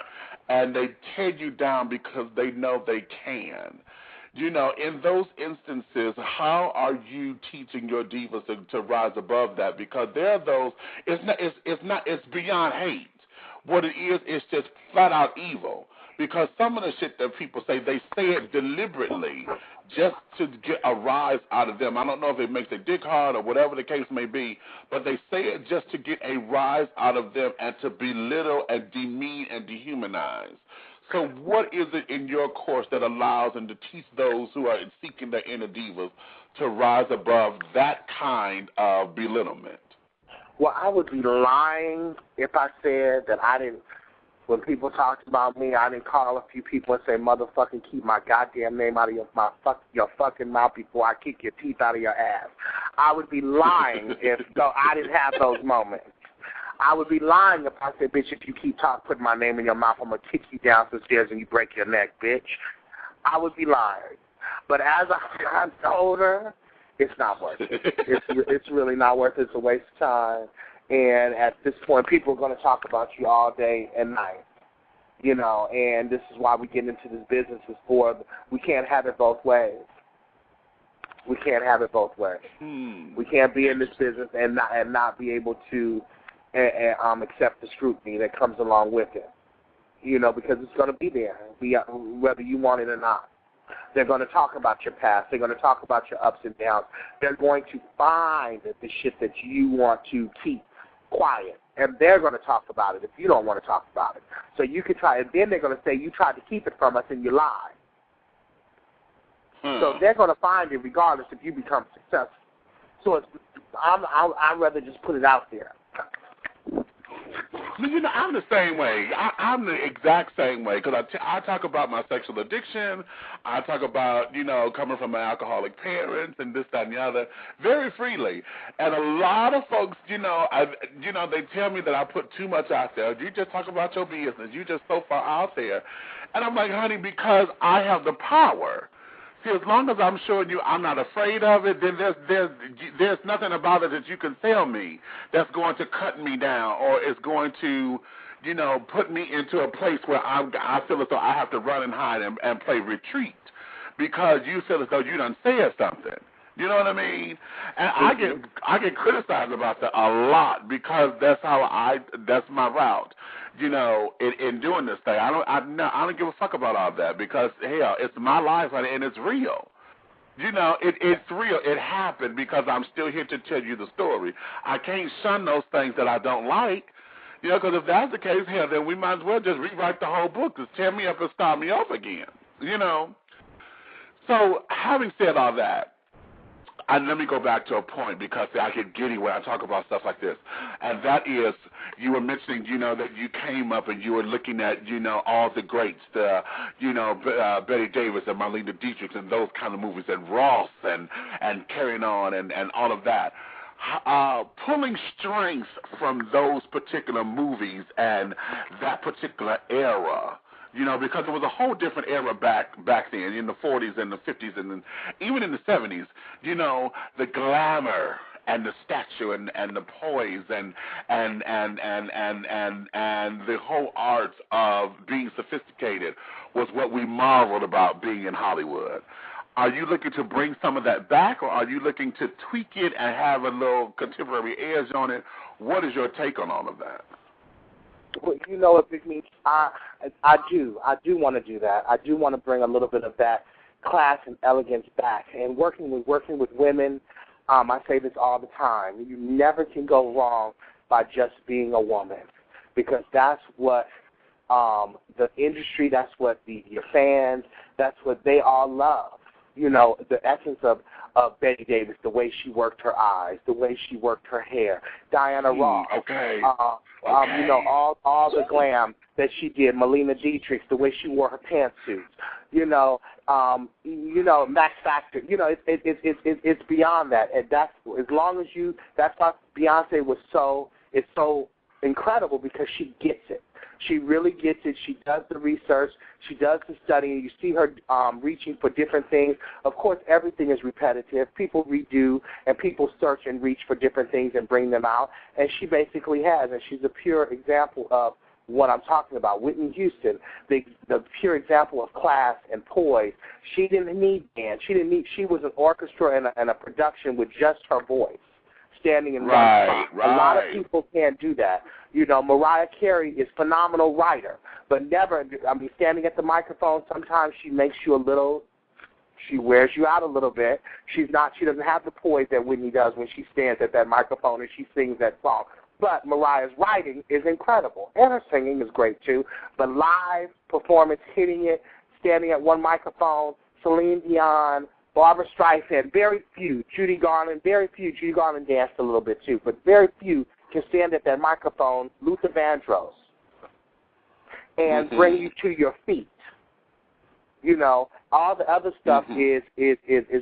and they tear you down because they know they can. You know, in those instances, how are you teaching your divas to rise above that? Because there are those, it's beyond hate. What it is, it's just flat out evil. Because some of the shit that people say, they say it deliberately just to get a rise out of them. I don't know if it makes their dick hard or whatever the case may be, but they say it just to get a rise out of them and to belittle and demean and dehumanize. So what is it in your course that allows and to teach those who are seeking their inner divas to rise above that kind of belittlement? Well, I would be lying if I said that I didn't, when people talked about me, I didn't call a few people and say, motherfucking keep my goddamn name out of your fucking mouth before I kick your teeth out of your ass. I would be lying if I didn't have those moments. I would be lying if I said, bitch, if you keep putting my name in your mouth, I'm going to kick you down the stairs and you break your neck, bitch. I would be lying. But as I've gotten older, it's not worth it. It's really not worth it. It's a waste of time. And at this point, people are going to talk about you all day and night. You know, and this is why we get into this business we can't have it both ways. We can't have it both ways. We can't be in this business and not be able to accept the scrutiny that comes along with it. You know, because it's going to be there, whether you want it or not. They're going to talk about your past. They're going to talk about your ups and downs. They're going to find the shit that you want to keep quiet, and they're going to talk about it if you don't want to talk about it. So you can try, and then they're going to say you tried to keep it from us and you lied. So they're going to find it regardless if you become successful. So I'd rather just put it out there. You know, I'm the same way. I'm the exact same way, because I talk about my sexual addiction. I talk about, you know, coming from my alcoholic parents and this, that, and the other very freely. And a lot of folks, they tell me that I put too much out there. You just talk about your business. You just so far out there. And I'm like, honey, because I have the power. See, as long as I'm showing you I'm not afraid of it, then there's nothing about it that you can tell me that's going to cut me down or is going to, you know, put me into a place where I feel as though I have to run and hide and play retreat because you feel as though you done said something. You know what I mean? And I get criticized about that a lot because that's my route. You know, in doing this thing, I don't give a fuck about all that because hell, it's my life and it's real. You know, it's real. It happened because I'm still here to tell you the story. I can't shun those things that I don't like. You know, because if that's the case, hell, then we might as well just rewrite the whole book. Just tear me up and start me off again. You know. So having said all that, And let me go back to a point because I get giddy when I talk about stuff like this. And that is, you were mentioning, that you came up and you were looking at, all the greats, Betty Davis and Marlene Dietrich and those kind of movies, and Ross and Carrying On and all of that. Pulling strengths from those particular movies and that particular era. Because it was a whole different era back then, in the 40s and the 50s and even in the 70s. The glamour and the stature and the poise and the whole art of being sophisticated was what we marveled about being in Hollywood. Are you looking to bring some of that back, or are you looking to tweak it and have a little contemporary edge on it? What is your take on all of that? Well, what Big Meech, I do want to do that. I do want to bring a little bit of that class and elegance back. And working with women, I say this all the time. You never can go wrong by just being a woman, because that's what the industry, that's what your fans, that's what they all love. The essence of Betty Davis, the way she worked her eyes, the way she worked her hair. Diana Ross. Okay. All the glam that she did. Marlene Dietrich, the way she wore her pantsuits. Max Factor. It's beyond that, and that's as long as you. That's why Beyonce was so incredible, because she gets it. She really gets it. She does the research. She does the studying. You see her reaching for different things. Of course, everything is repetitive. People redo, and people search and reach for different things and bring them out. And she basically has, and she's a pure example of what I'm talking about. Whitney Houston, the pure example of class and poise. She didn't need band. She was an orchestra and a production with just her voice, standing in one spot. Right. A lot of people can't do that. Mariah Carey is a phenomenal writer, but never, standing at the microphone, sometimes she makes you she wears you out a little bit. She doesn't have the poise that Whitney does when she stands at that microphone and she sings that song. But Mariah's writing is incredible, and her singing is great too. But live performance, hitting it, standing at one microphone, Celine Dion, Barbra Streisand, very few. Judy Garland, very few. Judy Garland danced a little bit too, but very few can stand at that microphone, Luther Vandross, and bring you to your feet. All the other stuff is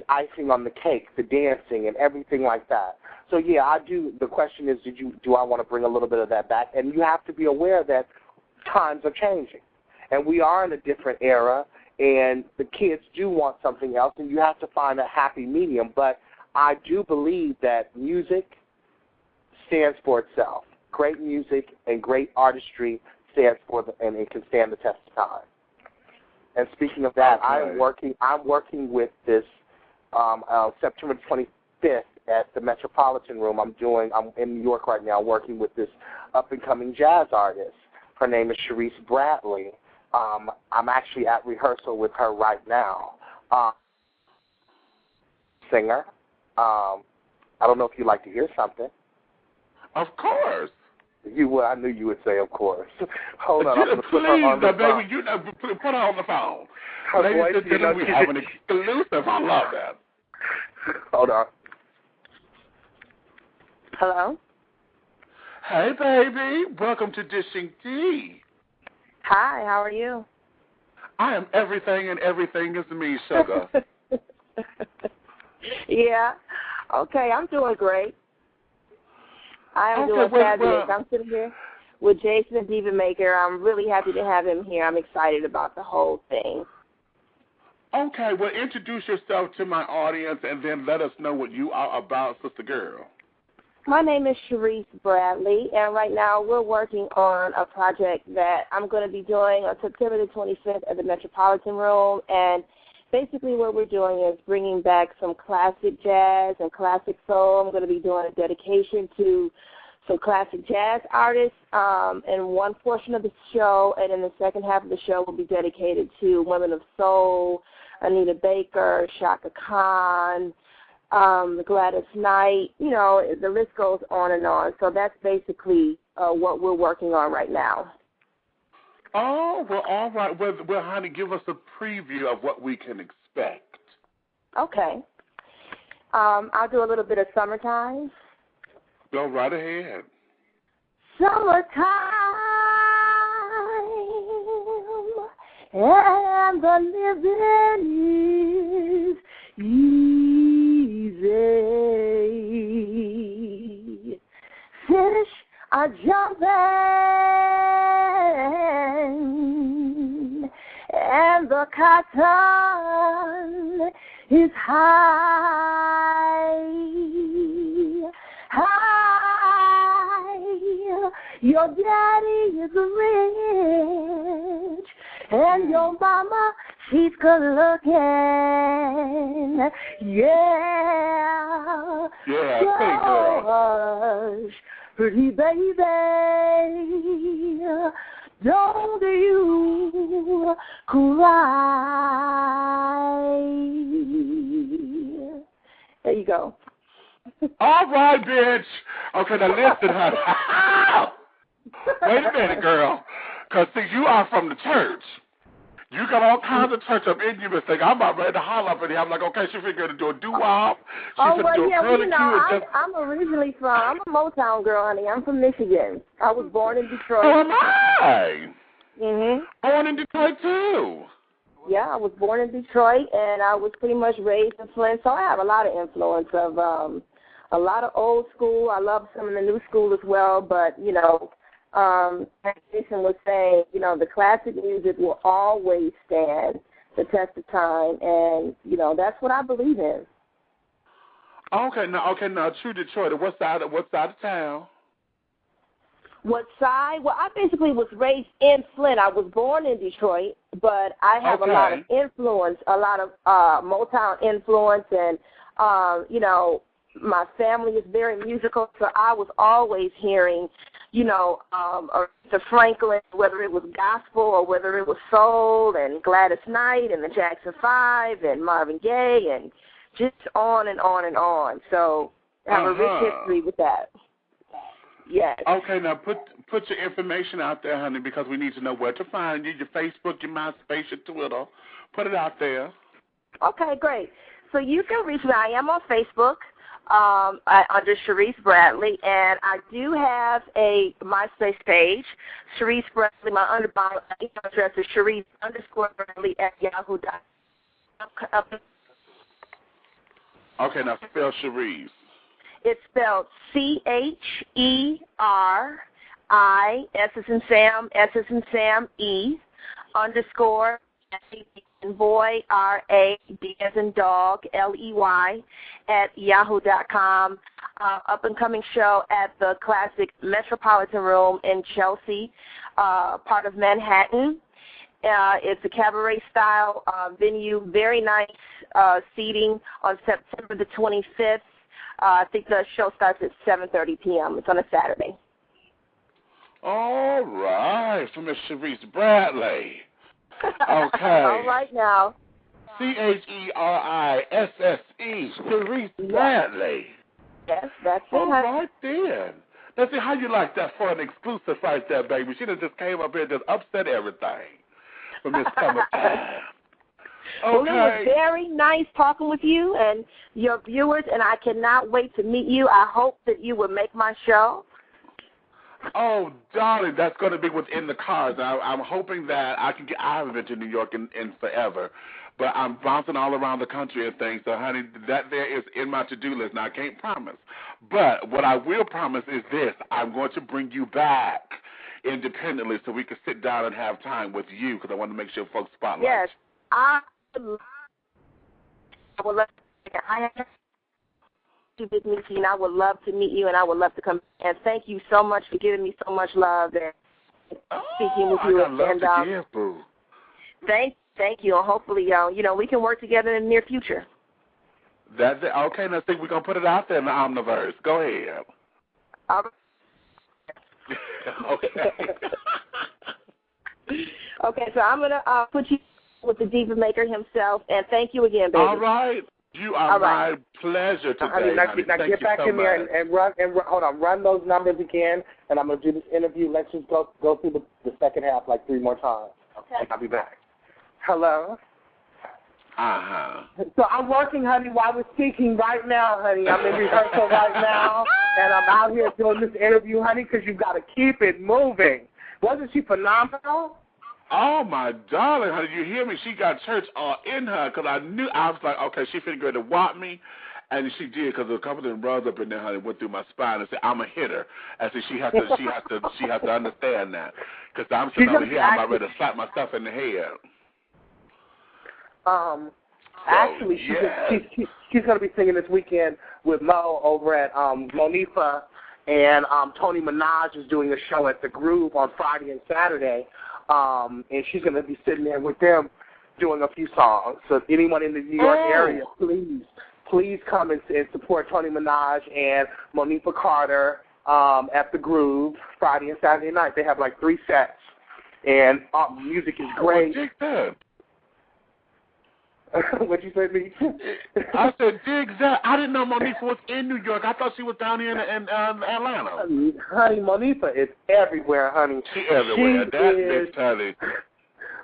icing on the cake, the dancing and everything like that. So yeah, I do. The question is, do I want to bring a little bit of that back? And you have to be aware that times are changing, and we are in a different era, and the kids do want something else, and you have to find a happy medium. But I do believe that music stands for itself. Great music and great artistry stands for and it can stand the test of time. And speaking of that, I'm working with this September 25th at the Metropolitan Room. I'm in New York right now, working with this up and coming jazz artist. Her name is Cherise Bradley. I'm actually at rehearsal with her right now. Singer. I don't know if you'd like to hear something. Of course. You would. I knew you would say, of course. Hold on. I'm going to put her on the phone. Baby, put her on the phone. Her voice, we have an exclusive. I love that. Hold on. Hello? Hey, baby. Welcome to Dishing Tea. Hi, how are you? I am everything, and everything is me, sugar. Yeah. Okay, I'm doing great. I am doing fabulous. I'm sitting here with Jason and Diva Maker. I'm really happy to have him here. I'm excited about the whole thing. Okay, well, introduce yourself to my audience and then let us know what you are about, sister girl. My name is Cherise Bradley, and right now we're working on a project that I'm going to be doing on September the 25th at the Metropolitan Room, and basically what we're doing is bringing back some classic jazz and classic soul. I'm going to be doing a dedication to some classic jazz artists in one portion of the show, and in the second half of the show will be dedicated to women of soul, Anita Baker, Shaka Khan, Gladys Knight. You know, the list goes on and on. So that's basically what we're working on right now. Oh, well, all right. Well, honey, give us a preview of what we can expect. Okay. I'll do a little bit of Summertime. Go right ahead. Summertime, and the living is easy. Fish are jumping, and the cotton is high. Your daddy is rich, and your mama, she's good looking. Yeah. Yeah, pretty girl. Hush, pretty baby, don't you cry. There you go. All right, bitch. Okay, now listen, honey. Wait a minute, girl. Because, see, you are from the church. You got all kinds of church up in you and think, I'm about ready to holler up in here. I'm like, okay, she's figured to do a doo-wop. I'm originally I'm a Motown girl, honey. I'm from Michigan. I was born in Detroit. Oh, am I? Mm-hmm. Born in Detroit, too. Yeah, I was born in Detroit, and I was pretty much raised in Flint, so I have a lot of influence of a lot of old school. I love some of the new school as well, but, you know, Jason was saying, you know, the classic music will always stand the test of time, and, you know, that's what I believe in. Okay, now, True Detroit. What side of town? What side? Well, I basically was raised in Flint. I was born in Detroit, but I have a lot of influence, a lot of Motown influence, and, you know, my family is very musical, so I was always hearing, you know, Aretha Franklin, whether it was gospel or whether it was soul, and Gladys Knight and the Jackson 5 and Marvin Gaye, and just on and on and on. So I have a rich history with that. Yes. Okay, now put your information out there, honey, because we need to know where to find you, your Facebook, your MySpace, your Twitter. Put it out there. Okay, great. So you can reach me. I am on Facebook. Under Cherise Bradley, and I do have a MySpace page, Cherise Bradley. My email address is Cherise_Bradley@yahoo.com. Okay, now spell Cherise. It's spelled CHERI, S as in Sam, S as in Sam, E, _ boy, RAD as in dog, LEY, @yahoo.com. Up-and-coming show at the classic Metropolitan Room in Chelsea, part of Manhattan. It's a cabaret-style venue, very nice seating on September the 25th. I think the show starts at 7:30 p.m. It's on a Saturday. All right, for Miss Cherise Bradley. Okay. All right now. CHERISSE, Cherise Bradley. Yes, that's it. All right then. Let's see how you like that for an exclusive right there, baby. She just came up here and just upset everything from this summertime. Okay. Well, it was very nice talking with you and your viewers, and I cannot wait to meet you. I hope that you will make my show. Oh, darling, that's going to be within the cards. I'm hoping that I haven't been to New York in forever, but I'm bouncing all around the country and things. So, honey, that there is in my to-do list. Now, I can't promise. But what I will promise is this. I'm going to bring you back independently so we can sit down and have time with you because I want to make sure folks spotlight. Yes, I would love to. With me, and I would love to meet you, and I would love to come. And thank you so much for giving me so much love and speaking with you. I love to give, boo. Thank you, and hopefully, you know, we can work together in the near future. That's it. Okay, now think we're gonna put it out there in the Omniverse. Go ahead. Okay. Okay, so I'm gonna put you with the Diva Maker himself, and thank you again, baby. All right. You are my pleasure today, honey. Now get back in there and run those numbers again, and I'm going to do this interview. Let's just go through the second half like 3 more times. Okay. I'll be back. Hello? So I'm working, honey, while we're speaking right now, honey. I'm in rehearsal right now, and I'm out here doing this interview, honey, because you've got to keep it moving. Wasn't she phenomenal? Oh, my darling, honey, you hear me? She got church all in her, because I was like, okay, she finna go to whop me. And she did, because a couple of them runs up in there, honey, went through my spine and said, I'm a hitter. I said, she has to understand that. Because I'm sitting over here, I'm ready to slap myself in the head. Actually, she's going to be singing this weekend with Mo over at Monifa, and Tony Minaj is doing a show at the Groove on Friday and Saturday, and she's going to be sitting there with them doing a few songs. So if anyone in the New York area, please come and support Tony Minaj and Monifa Carter at the Groove Friday and Saturday night. They have like 3 sets, and music is great. What'd you say, me? I said, dig that. I didn't know Monifa was in New York. I thought she was down here in Atlanta. Honey, Monifa is everywhere, honey. She everywhere. That's honey.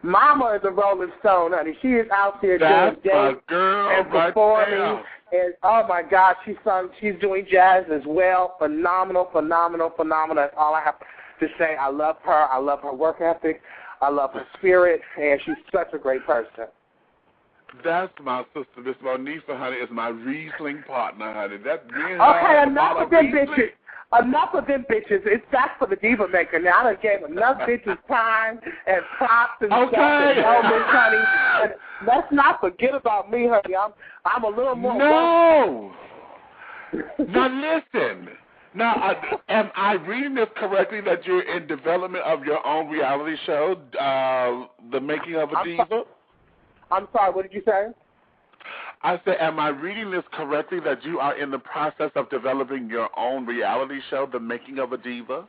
Mama is a Rolling Stone, honey. She is out there doing dance and performing. Right, and oh my God, she's doing jazz as well. Phenomenal. That's all I have to say. I love her. I love her work ethic. I love her spirit, and she's such a great person. That's my sister, Miss Monifa, honey, is my Riesling partner, honey. That's me. Okay, enough of them bitches. Enough of them bitches. It's back for the Diva Maker now. I done gave enough bitches time and props and stuff and moments, honey. And let's not forget about me, honey. I'm a little more. No. Now listen. Now, am I reading this correctly that you're in development of your own reality show, The Making of a Diva? I'm sorry, what did you say? I said, am I reading this correctly that you are in the process of developing your own reality show, The Making of a Diva?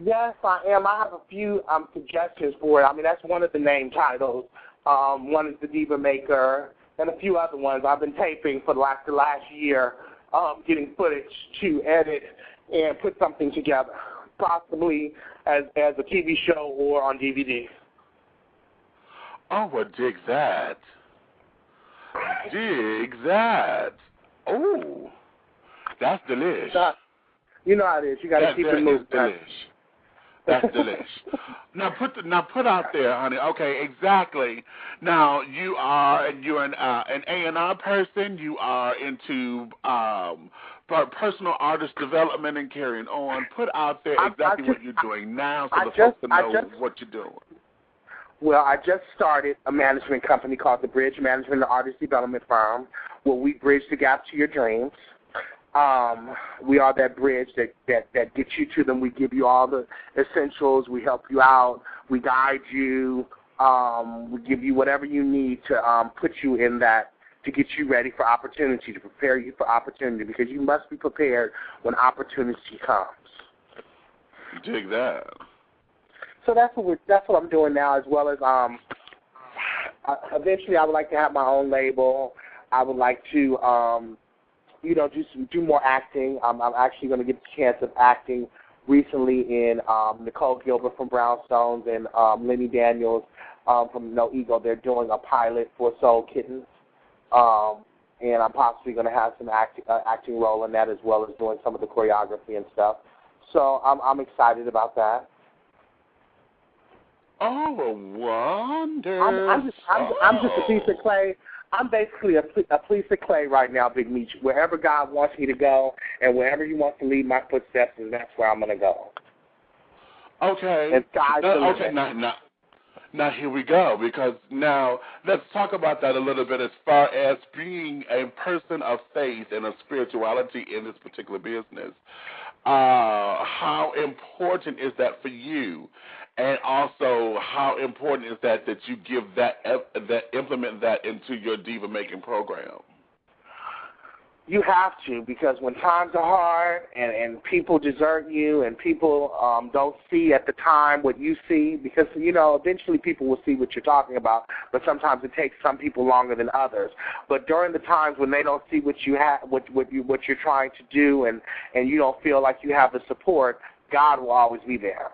Yes, I am. I have a few suggestions for it. I mean, that's one of the name titles. One is The Diva Maker and a few other ones. I've been taping for the last year, getting footage to edit and put something together, possibly as a TV show or on DVD. Oh, well, dig that. Dig that. Oh, that's delish. You know how it is. You got to keep it moving. That's delish. Now put out there, honey. Okay, exactly. Now you're an A&R person. You are into personal artist development and carrying on. Put out there exactly what you're doing now, so the folks know what you're doing. Well, I just started a management company called The Bridge Management and Artist Development Firm, where we bridge the gap to your dreams. We are that bridge that gets you to them. We give you all the essentials. We help you out. We guide you. We give you whatever you need to put you in that, to get you ready for opportunity, to prepare you for opportunity, because you must be prepared when opportunity comes. Dig that. So that's what I'm doing now, as well as eventually I would like to have my own label. I would like to do more acting. I'm actually going to get the chance of acting recently in Nicole Gilbert from Brownstones and Lenny Daniels from No Ego. They're doing a pilot for Soul Kittens, and I'm possibly going to have some acting role in that, as well as doing some of the choreography and stuff. So I'm excited about that. Oh, wonder! I'm just a piece of clay. I'm basically a piece of clay right now, Big Meech. Wherever God wants me to go, and wherever He wants to lead my footsteps, and that's where I'm going to go. Okay. And okay. Now here we go, because now let's talk about that a little bit as far as being a person of faith and of spirituality in this particular business. How important is that for you? And also, how important is that you give that implement that into your diva making program? You have to, because when times are hard and people desert you and people don't see at the time what you see, because eventually people will see what you're talking about, but sometimes it takes some people longer than others. But during the times when they don't see what you have, what you're trying to do, and you don't feel like you have the support, God will always be there.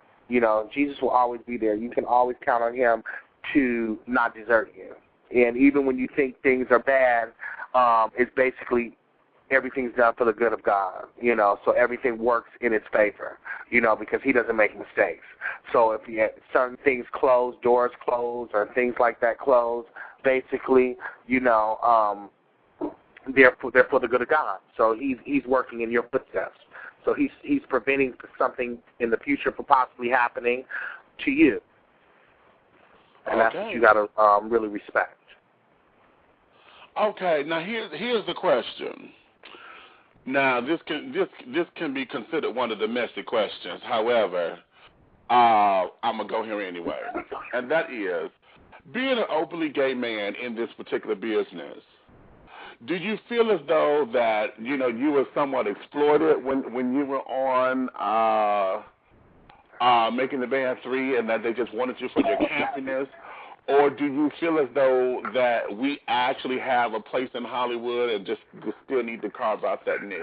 Jesus will always be there. You can always count on Him to not desert you. And even when you think things are bad, it's basically everything's done for the good of God, you know, so everything works in its favor, you know, because he doesn't make mistakes. So if you have certain things closed, doors closed, or things like that closed, basically, you know, they're for the good of God. So he's working in your footsteps. So he's preventing something in the future from possibly happening to you. And that's what you got to really respect. Okay, now here's the question. Now this can be considered one of the messy questions. However, I'm gonna go here anyway, and that is, being an openly gay man in this particular business, do you feel as though that you were somewhat exploited when you were on Making the Band 3, and that they just wanted you for your campiness? Or do you feel as though that we actually have a place in Hollywood and just still need to carve out that niche?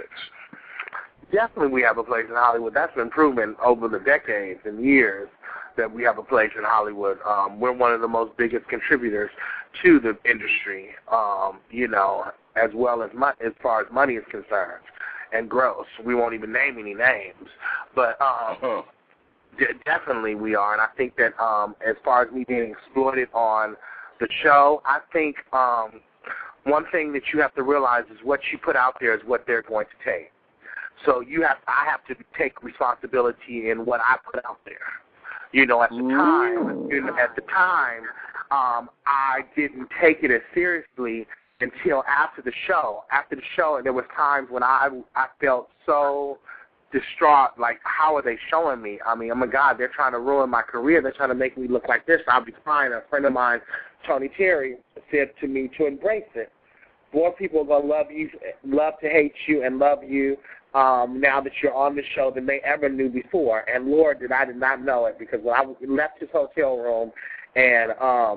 Definitely we have a place in Hollywood. That's been proven over the decades and years that we have a place in Hollywood. We're one of the most biggest contributors to the industry, you know, as well as far as money is concerned and gross. We won't even name any names. But definitely we are, and I think that as far as me being exploited on the show, I think one thing that you have to realize is what you put out there is what they're going to take. So I have to take responsibility in what I put out there. You know, at the time, I didn't take it as seriously until after the show. After the show, and there was times when I felt so distraught, like, how are they showing me? I mean, oh my God, they're trying to ruin my career. They're trying to make me look like this. I'll be fine. A friend of mine, Tony Terry, said to me to embrace it. More people are going to love you, love to hate you, and love you now that you're on the show than they ever knew before. And Lord, I did not know it, because when I left his hotel room and I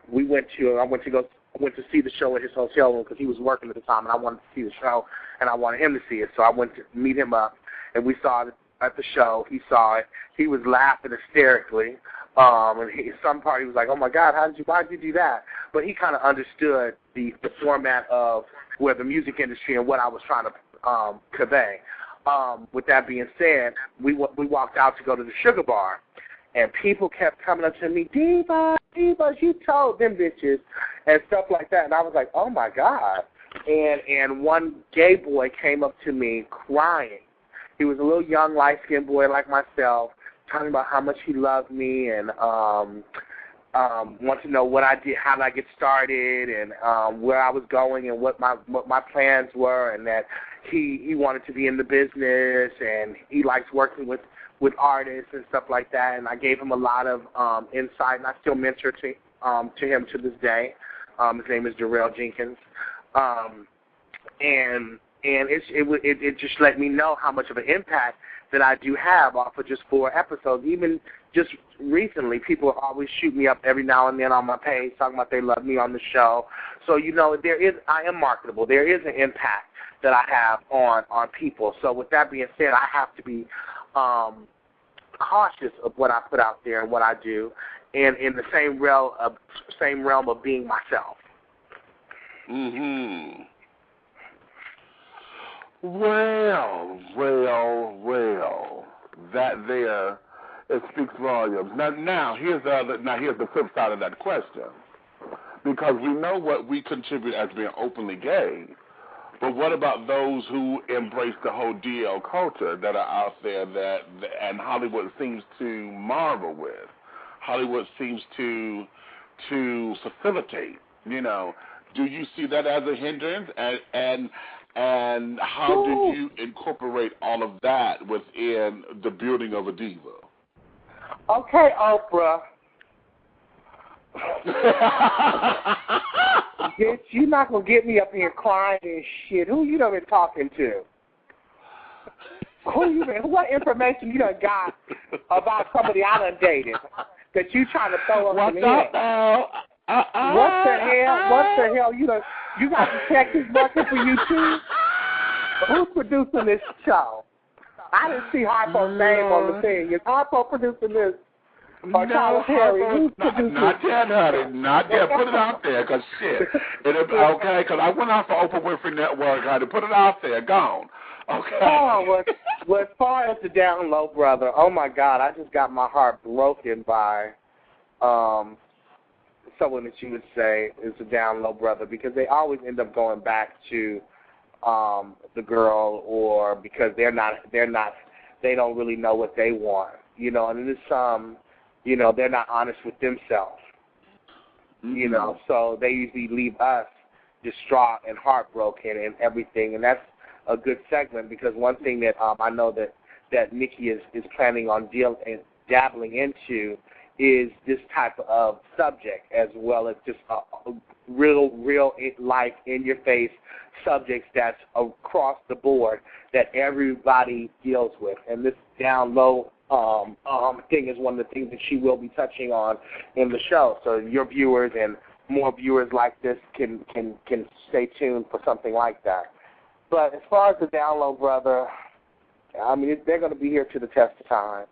went to see the show at his hotel room because he was working at the time, and I wanted to see the show, and I wanted him to see it. So I went to meet him up, and we saw it at the show. He saw it. He was laughing hysterically. And some part he was like, "Oh my God, why'd you do that?" But he kind of understood the format of where the music industry and what I was trying to convey. With that being said, we walked out to go to the Sugar Bar, and people kept coming up to me, "Diva, you told them bitches," and stuff like that. And I was like, "Oh my God!" And one gay boy came up to me crying. He was a little young, light-skinned boy like myself, talking about how much he loved me and wanted to know what I did, how did I get started, and where I was going and what my plans were, and that he wanted to be in the business and he likes working with artists and stuff like that. And I gave him a lot of insight, and I still mentor to him to this day. His name is Darrell Jenkins, and it just let me know how much of an impact that I do have off of just 4 episodes. Even just recently, people always shoot me up every now and then on my page talking about they love me on the show. So, you know, I am marketable. There is an impact that I have on people. So with that being said, I have to be cautious of what I put out there and what I do, and in the same realm of being myself. Mm-hmm. Well, that there, it speaks volumes. Now here's the flip side of that question, because we know what we contribute as being openly gay, but what about those who embrace the whole DL culture that are out there and Hollywood seems to marvel with? Hollywood seems to facilitate. You know, do you see that as a hindrance? And how did you incorporate all of that within the building of a diva? Okay, Oprah. Bitch, you're not going to get me up here crying and shit. Who you done been talking to? What information you done got about somebody I done dated that you trying to throw up in the head? What the hell? You got detectives working for you too? Who's producing this show? I didn't see Harpo's name on the thing. Is Harpo producing this? Or Tyler Perry. Not yet, honey. Not yet. Put it out there, because shit. Okay, because I went out for Oprah Winfrey Network, honey. Put it out there. Gone. Okay. Oh, well, as far as the Down Low brother, oh, my God, I just got my heart broken by someone that you would say is a Down Low brother, because they always end up going back to the girl, or because they don't really know what they want, you know, and it's you know, they're not honest with themselves, you know, so they usually leave us distraught and heartbroken and everything, and that's a good segment, because one thing that I know that Nikki is planning on dabbling into is this type of subject, as well as just real life, in your face subjects that's across the board that everybody deals with. And this Down Low thing is one of the things that she will be touching on in the show. So your viewers and more viewers like this can stay tuned for something like that. But as far as the Down Low brother, I mean, they're going to be here to the test of time,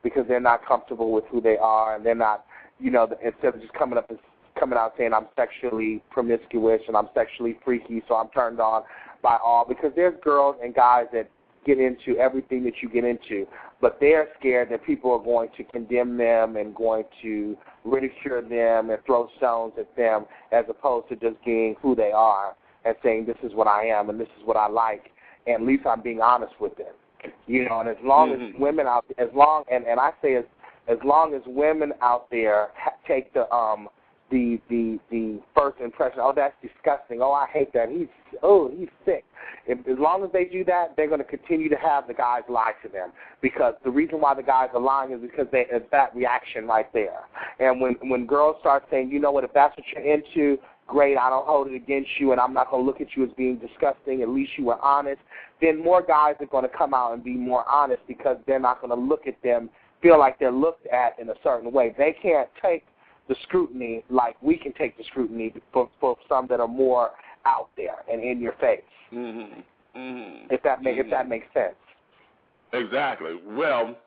because they're not comfortable with who they are, and they're not, you know, instead of just coming out saying I'm sexually promiscuous and I'm sexually freaky, so I'm turned on by all, because there's girls and guys that get into everything that you get into, but they're scared that people are going to condemn them and going to ridicule them and throw stones at them, as opposed to just being who they are and saying, this is what I am and this is what I like, and at least I'm being honest with them. You know, and as long as women out, as long as women out there take the first impression, oh, that's disgusting, oh, I hate that, he's sick. As long as they do that, they're going to continue to have the guys lie to them, because the reason why the guys are lying is because it's that reaction right there. And when girls start saying, you know what, if that's what you're into, great, I don't hold it against you, and I'm not going to look at you as being disgusting, at least you were honest, then more guys are going to come out and be more honest, because they're not going to look at them, feel like they're looked at in a certain way. They can't take the scrutiny like we can take the scrutiny for some that are more out there and in your face. If that makes sense. Exactly. Well,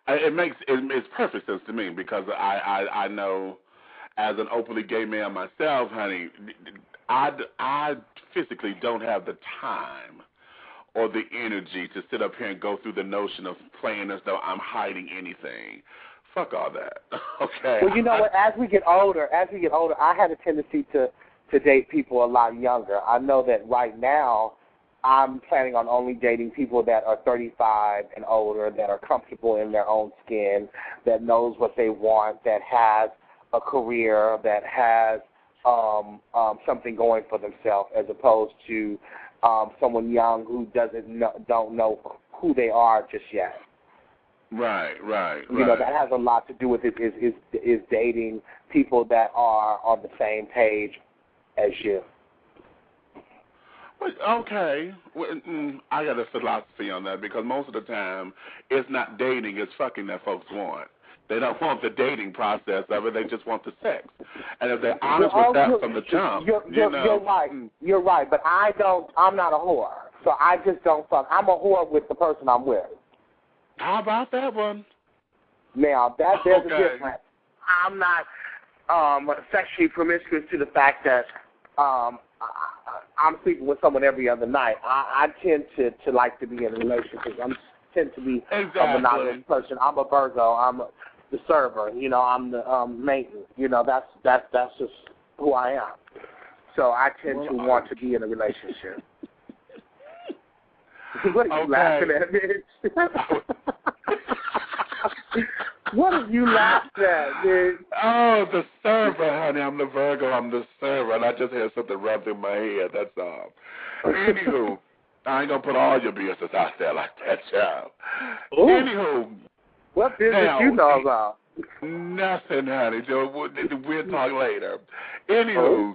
it's perfect sense to me, because I know, as an openly gay man myself, honey, I physically don't have the time or the energy to sit up here and go through the notion of playing as though I'm hiding anything. Fuck all that. Okay. Well, you know what? As we get older, I had a tendency to date people a lot younger. I know that right now I'm planning on only dating people that are 35 and older, that are comfortable in their own skin, that knows what they want, that has a career, that has something going for themselves, as opposed to someone young who don't know who they are just yet. Right. You know, that has a lot to do with it, is dating people that are on the same page as you. Okay. I got a philosophy on that, because most of the time it's not dating, it's fucking that folks want. They don't want the dating process of it, they just want the sex. And if they're honest with that from the jump, you're right. You're right, but I'm not a whore. So I just don't fuck. I'm a whore with the person I'm with. How about that one? Now, there's a difference. I'm not sexually promiscuous to the fact that I'm sleeping with someone every other night. I tend to like to be in a relationship. I tend to be a monogamous person. I'm a Virgo. I'm the server. You know, I'm the maintenance. You know, that's just who I am. So I tend to want to be in a relationship. What are you laughing at, bitch? What are you laughing at, bitch? Oh, the server, honey. I'm the Virgo. I'm the server. And I just had something rubbed in my head. That's all. Anywho, I ain't going to put all your business out there like that, child. Ooh. Anywho. What business you know about? Nothing, honey. We'll talk later. Anywho,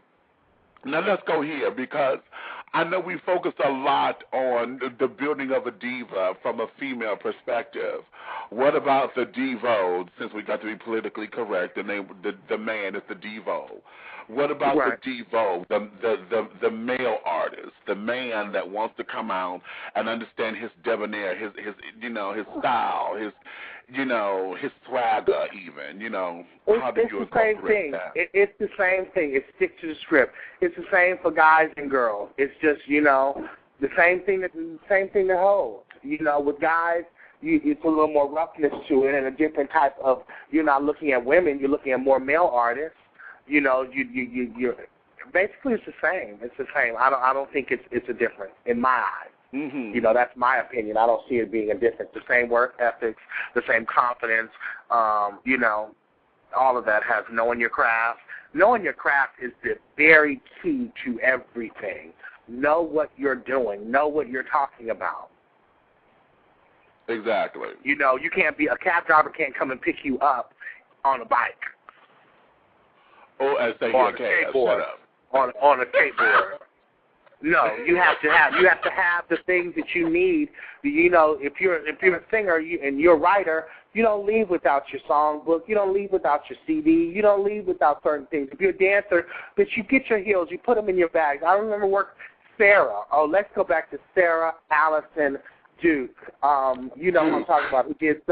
now let's go here, because I know we focused a lot on the building of a diva from a female perspective. What about the divo, since we got to be politically correct, the man is the divo. What about the divo, the male artist, the man that wants to come out and understand his debonair, his style, you know, his swagger even, you know, how do you incorporate that? It's the same thing. It sticks to the script. It's the same for guys and girls. It's just, you know, the same thing that holds. You know, with guys, it's a little more roughness to it and a different type of, you're not looking at women, you're looking at more male artists. You know, you're basically it's the same. It's the same. I don't think it's a difference in my eyes. Mm-hmm. You know, that's my opinion. I don't see it being a difference. The same work ethics, the same confidence, you know, all of that has knowing your craft. Knowing your craft is the very key to everything. Know what you're doing. Know what you're talking about. Exactly. You know, you can't be, a cab driver can't come and pick you up on a bike. Or as they on a skateboard. On a skateboard. No, you have to have the things that you need. You know, if you're a singer and you're a writer, you don't leave without your songbook. You don't leave without your CD. You don't leave without certain things. If you're a dancer, but you get your heels, you put them in your bags. I remember Sarah. Oh, let's go back to Sarah Allison Duke. You know who I'm talking about, who did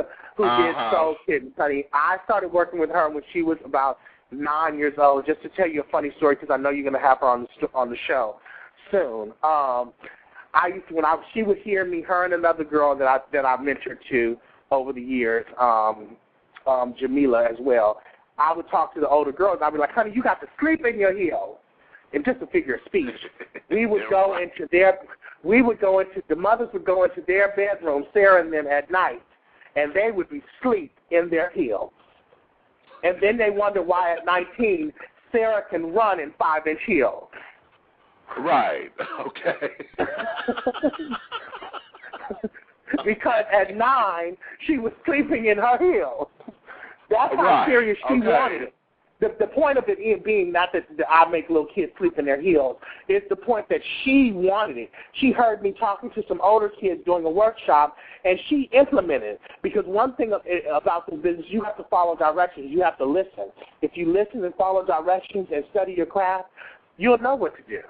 Soul Kittens, honey. I started working with her when she was about 9 years old. Just to tell you a funny story, because I know you're going to have her on the show soon. She would hear me, her and another girl that I mentored to over the years, Jamila as well. I would talk to the older girls. I'd be like, honey, you got to sleep in your heels. And just a figure of speech. The mothers would go into their bedroom, Sarah and them at night, and they would be asleep in their heels. And then they wonder why at 19, Sarah can run in 5-inch heels. Right. Okay. Because at 9, she was sleeping in her heels. That's how serious she wanted it. The point of it being not that I make little kids sleep in their heels. It's the point that she wanted it. She heard me talking to some older kids during a workshop, and she implemented it. Because one thing about this business, you have to follow directions. You have to listen. If you listen and follow directions and study your craft, you'll know what to do.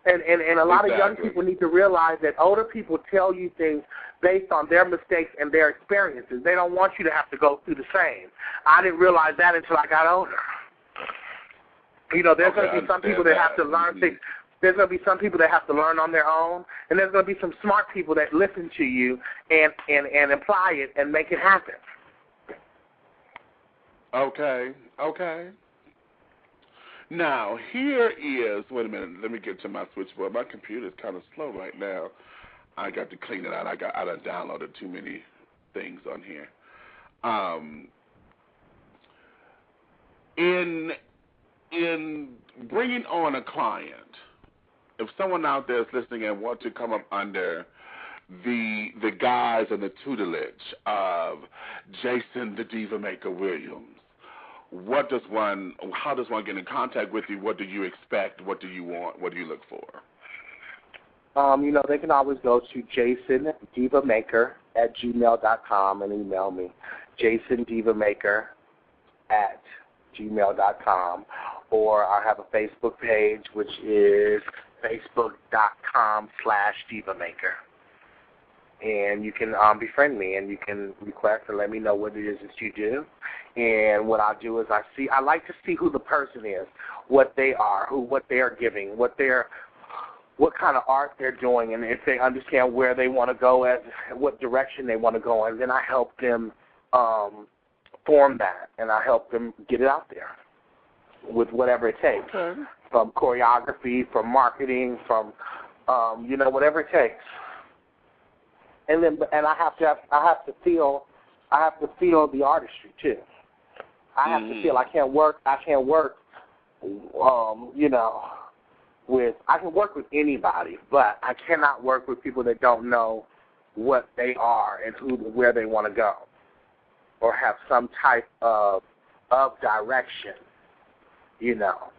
And a lot of young people need to realize that older people tell you things based on their mistakes and their experiences. They don't want you to have to go through the same. I didn't realize that until I got older. You know, there's going to be some people that have to learn things. There's going to be some people that have to learn on their own, and there's going to be some smart people that listen to you and apply it and make it happen. Okay. Now, here is, wait a minute, let me get to my switchboard. My computer's kind of slow right now. I got to clean it out. I done downloaded too many things on here. In bringing on a client, if someone out there is listening and want to come up under the guise and the tutelage of Jason the Diva Maker Williams, how does one get in contact with you? What do you expect? What do you want? What do you look for? You know, they can always go to jasondivamaker@gmail.com and email me, jasondivamaker@gmail.com. Or I have a Facebook page, which is facebook.com/divamaker. And you can befriend me, and you can request and let me know what it is that you do. And what I do is I like to see who the person is, what they are, what they are giving, what kind of art they're doing, and if they understand where they want to go, what direction they want to go, and then I help them form that, and I help them get it out there with whatever it takes, from choreography, from marketing, from whatever it takes. And I have to feel the artistry too. I have to feel I can work, I can work with anybody, but I cannot work with people that don't know what they are and where they want to go, or have some type of direction, you know.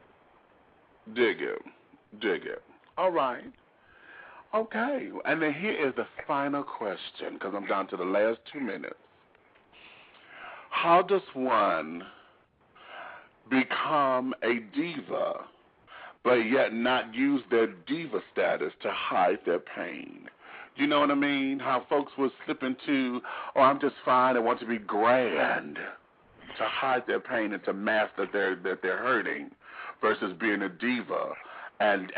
Dig it. All right. Okay, and then here is the final question, because I'm down to the last 2 minutes. How does one become a diva, but yet not use their diva status to hide their pain? You know what I mean? How folks will slip into, oh, I'm just fine, I want to be grand, to hide their pain and to mask that they're hurting, versus being a diva and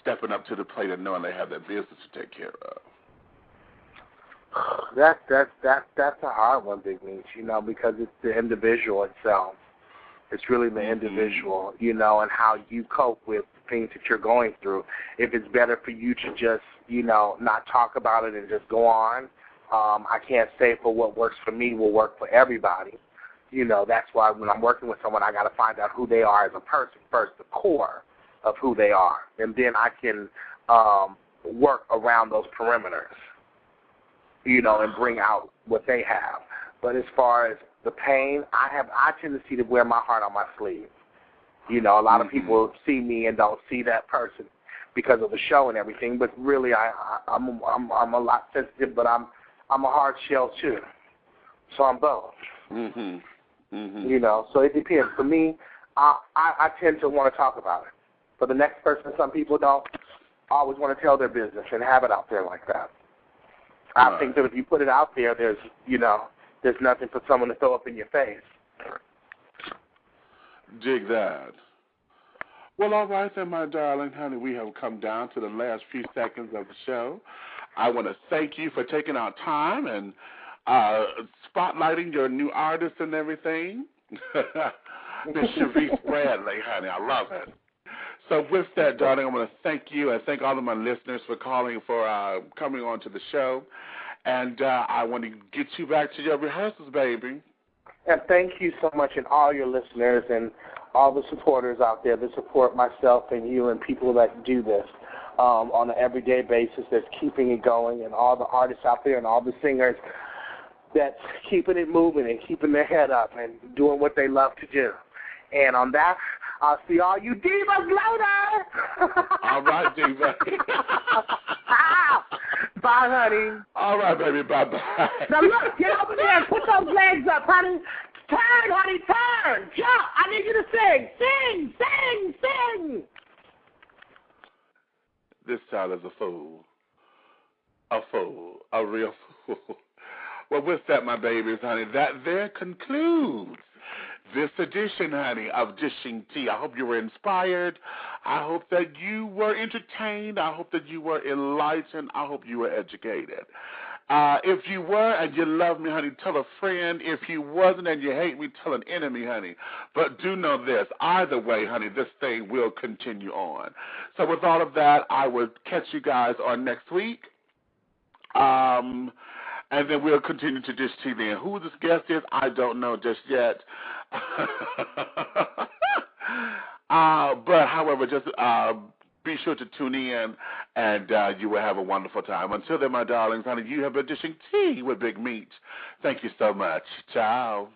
stepping up to the plate and knowing they have their business to take care of. That's a hard one, Big Meech, you know, because it's the individual itself. It's really the individual, you know, and how you cope with things that you're going through. If it's better for you to just, you know, not talk about it and just go on, I can't say for what works for me will work for everybody. You know, that's why when I'm working with someone, I got to find out who they are as a person first, the core of who they are, and then I can work around those perimeters, you know, and bring out what they have. But as far as the pain, I tend to wear my heart on my sleeve. You know, a lot of people see me and don't see that person because of the show and everything. But really, I'm a lot sensitive, but I'm a hard shell too. So I'm both. You know, so it depends. For me, I tend to want to talk about it. For the next person, some people don't always want to tell their business and have it out there like that. I think that if you put it out there, there's nothing for someone to throw up in your face. Dig that. Well, all right then, my darling, honey, we have come down to the last few seconds of the show. I want to thank you for taking our time and spotlighting your new artist and everything. Miss Cherise Bradley, honey, I love it. So with that, darling, I want to thank you and thank all of my listeners for coming on to the show. And I want to get you back to your rehearsals, baby. And thank you so much, and all your listeners and all the supporters out there that support myself and you and people that do this on an everyday basis that's keeping it going, and all the artists out there and all the singers that's keeping it moving and keeping their head up and doing what they love to do. And on that, I'll see all you divas later. All right, diva. Bye, honey. All right, baby. Bye-bye. Now, look, get over there and put those legs up, honey. Turn, honey, turn. Jump. I need you to sing. Sing, sing, sing. This child is a fool. A fool. A real fool. Well, with that, my babies, honey, that there concludes this edition, honey, of Dishing Tea. I hope you were inspired. I hope that you were entertained. I hope that you were enlightened. I hope you were educated. If you were and you love me, honey, tell a friend. If you wasn't and you hate me, tell an enemy, honey. But do know this. Either way, honey, this thing will continue on. So with all of that, I will catch you guys on next week. And then we'll continue to dish tea then. Who this guest is, I don't know just yet. But, however, just be sure to tune in, and you will have a wonderful time. Until then, my darlings, honey, you have been dishing tea with Big Meech. Thank you so much. Ciao.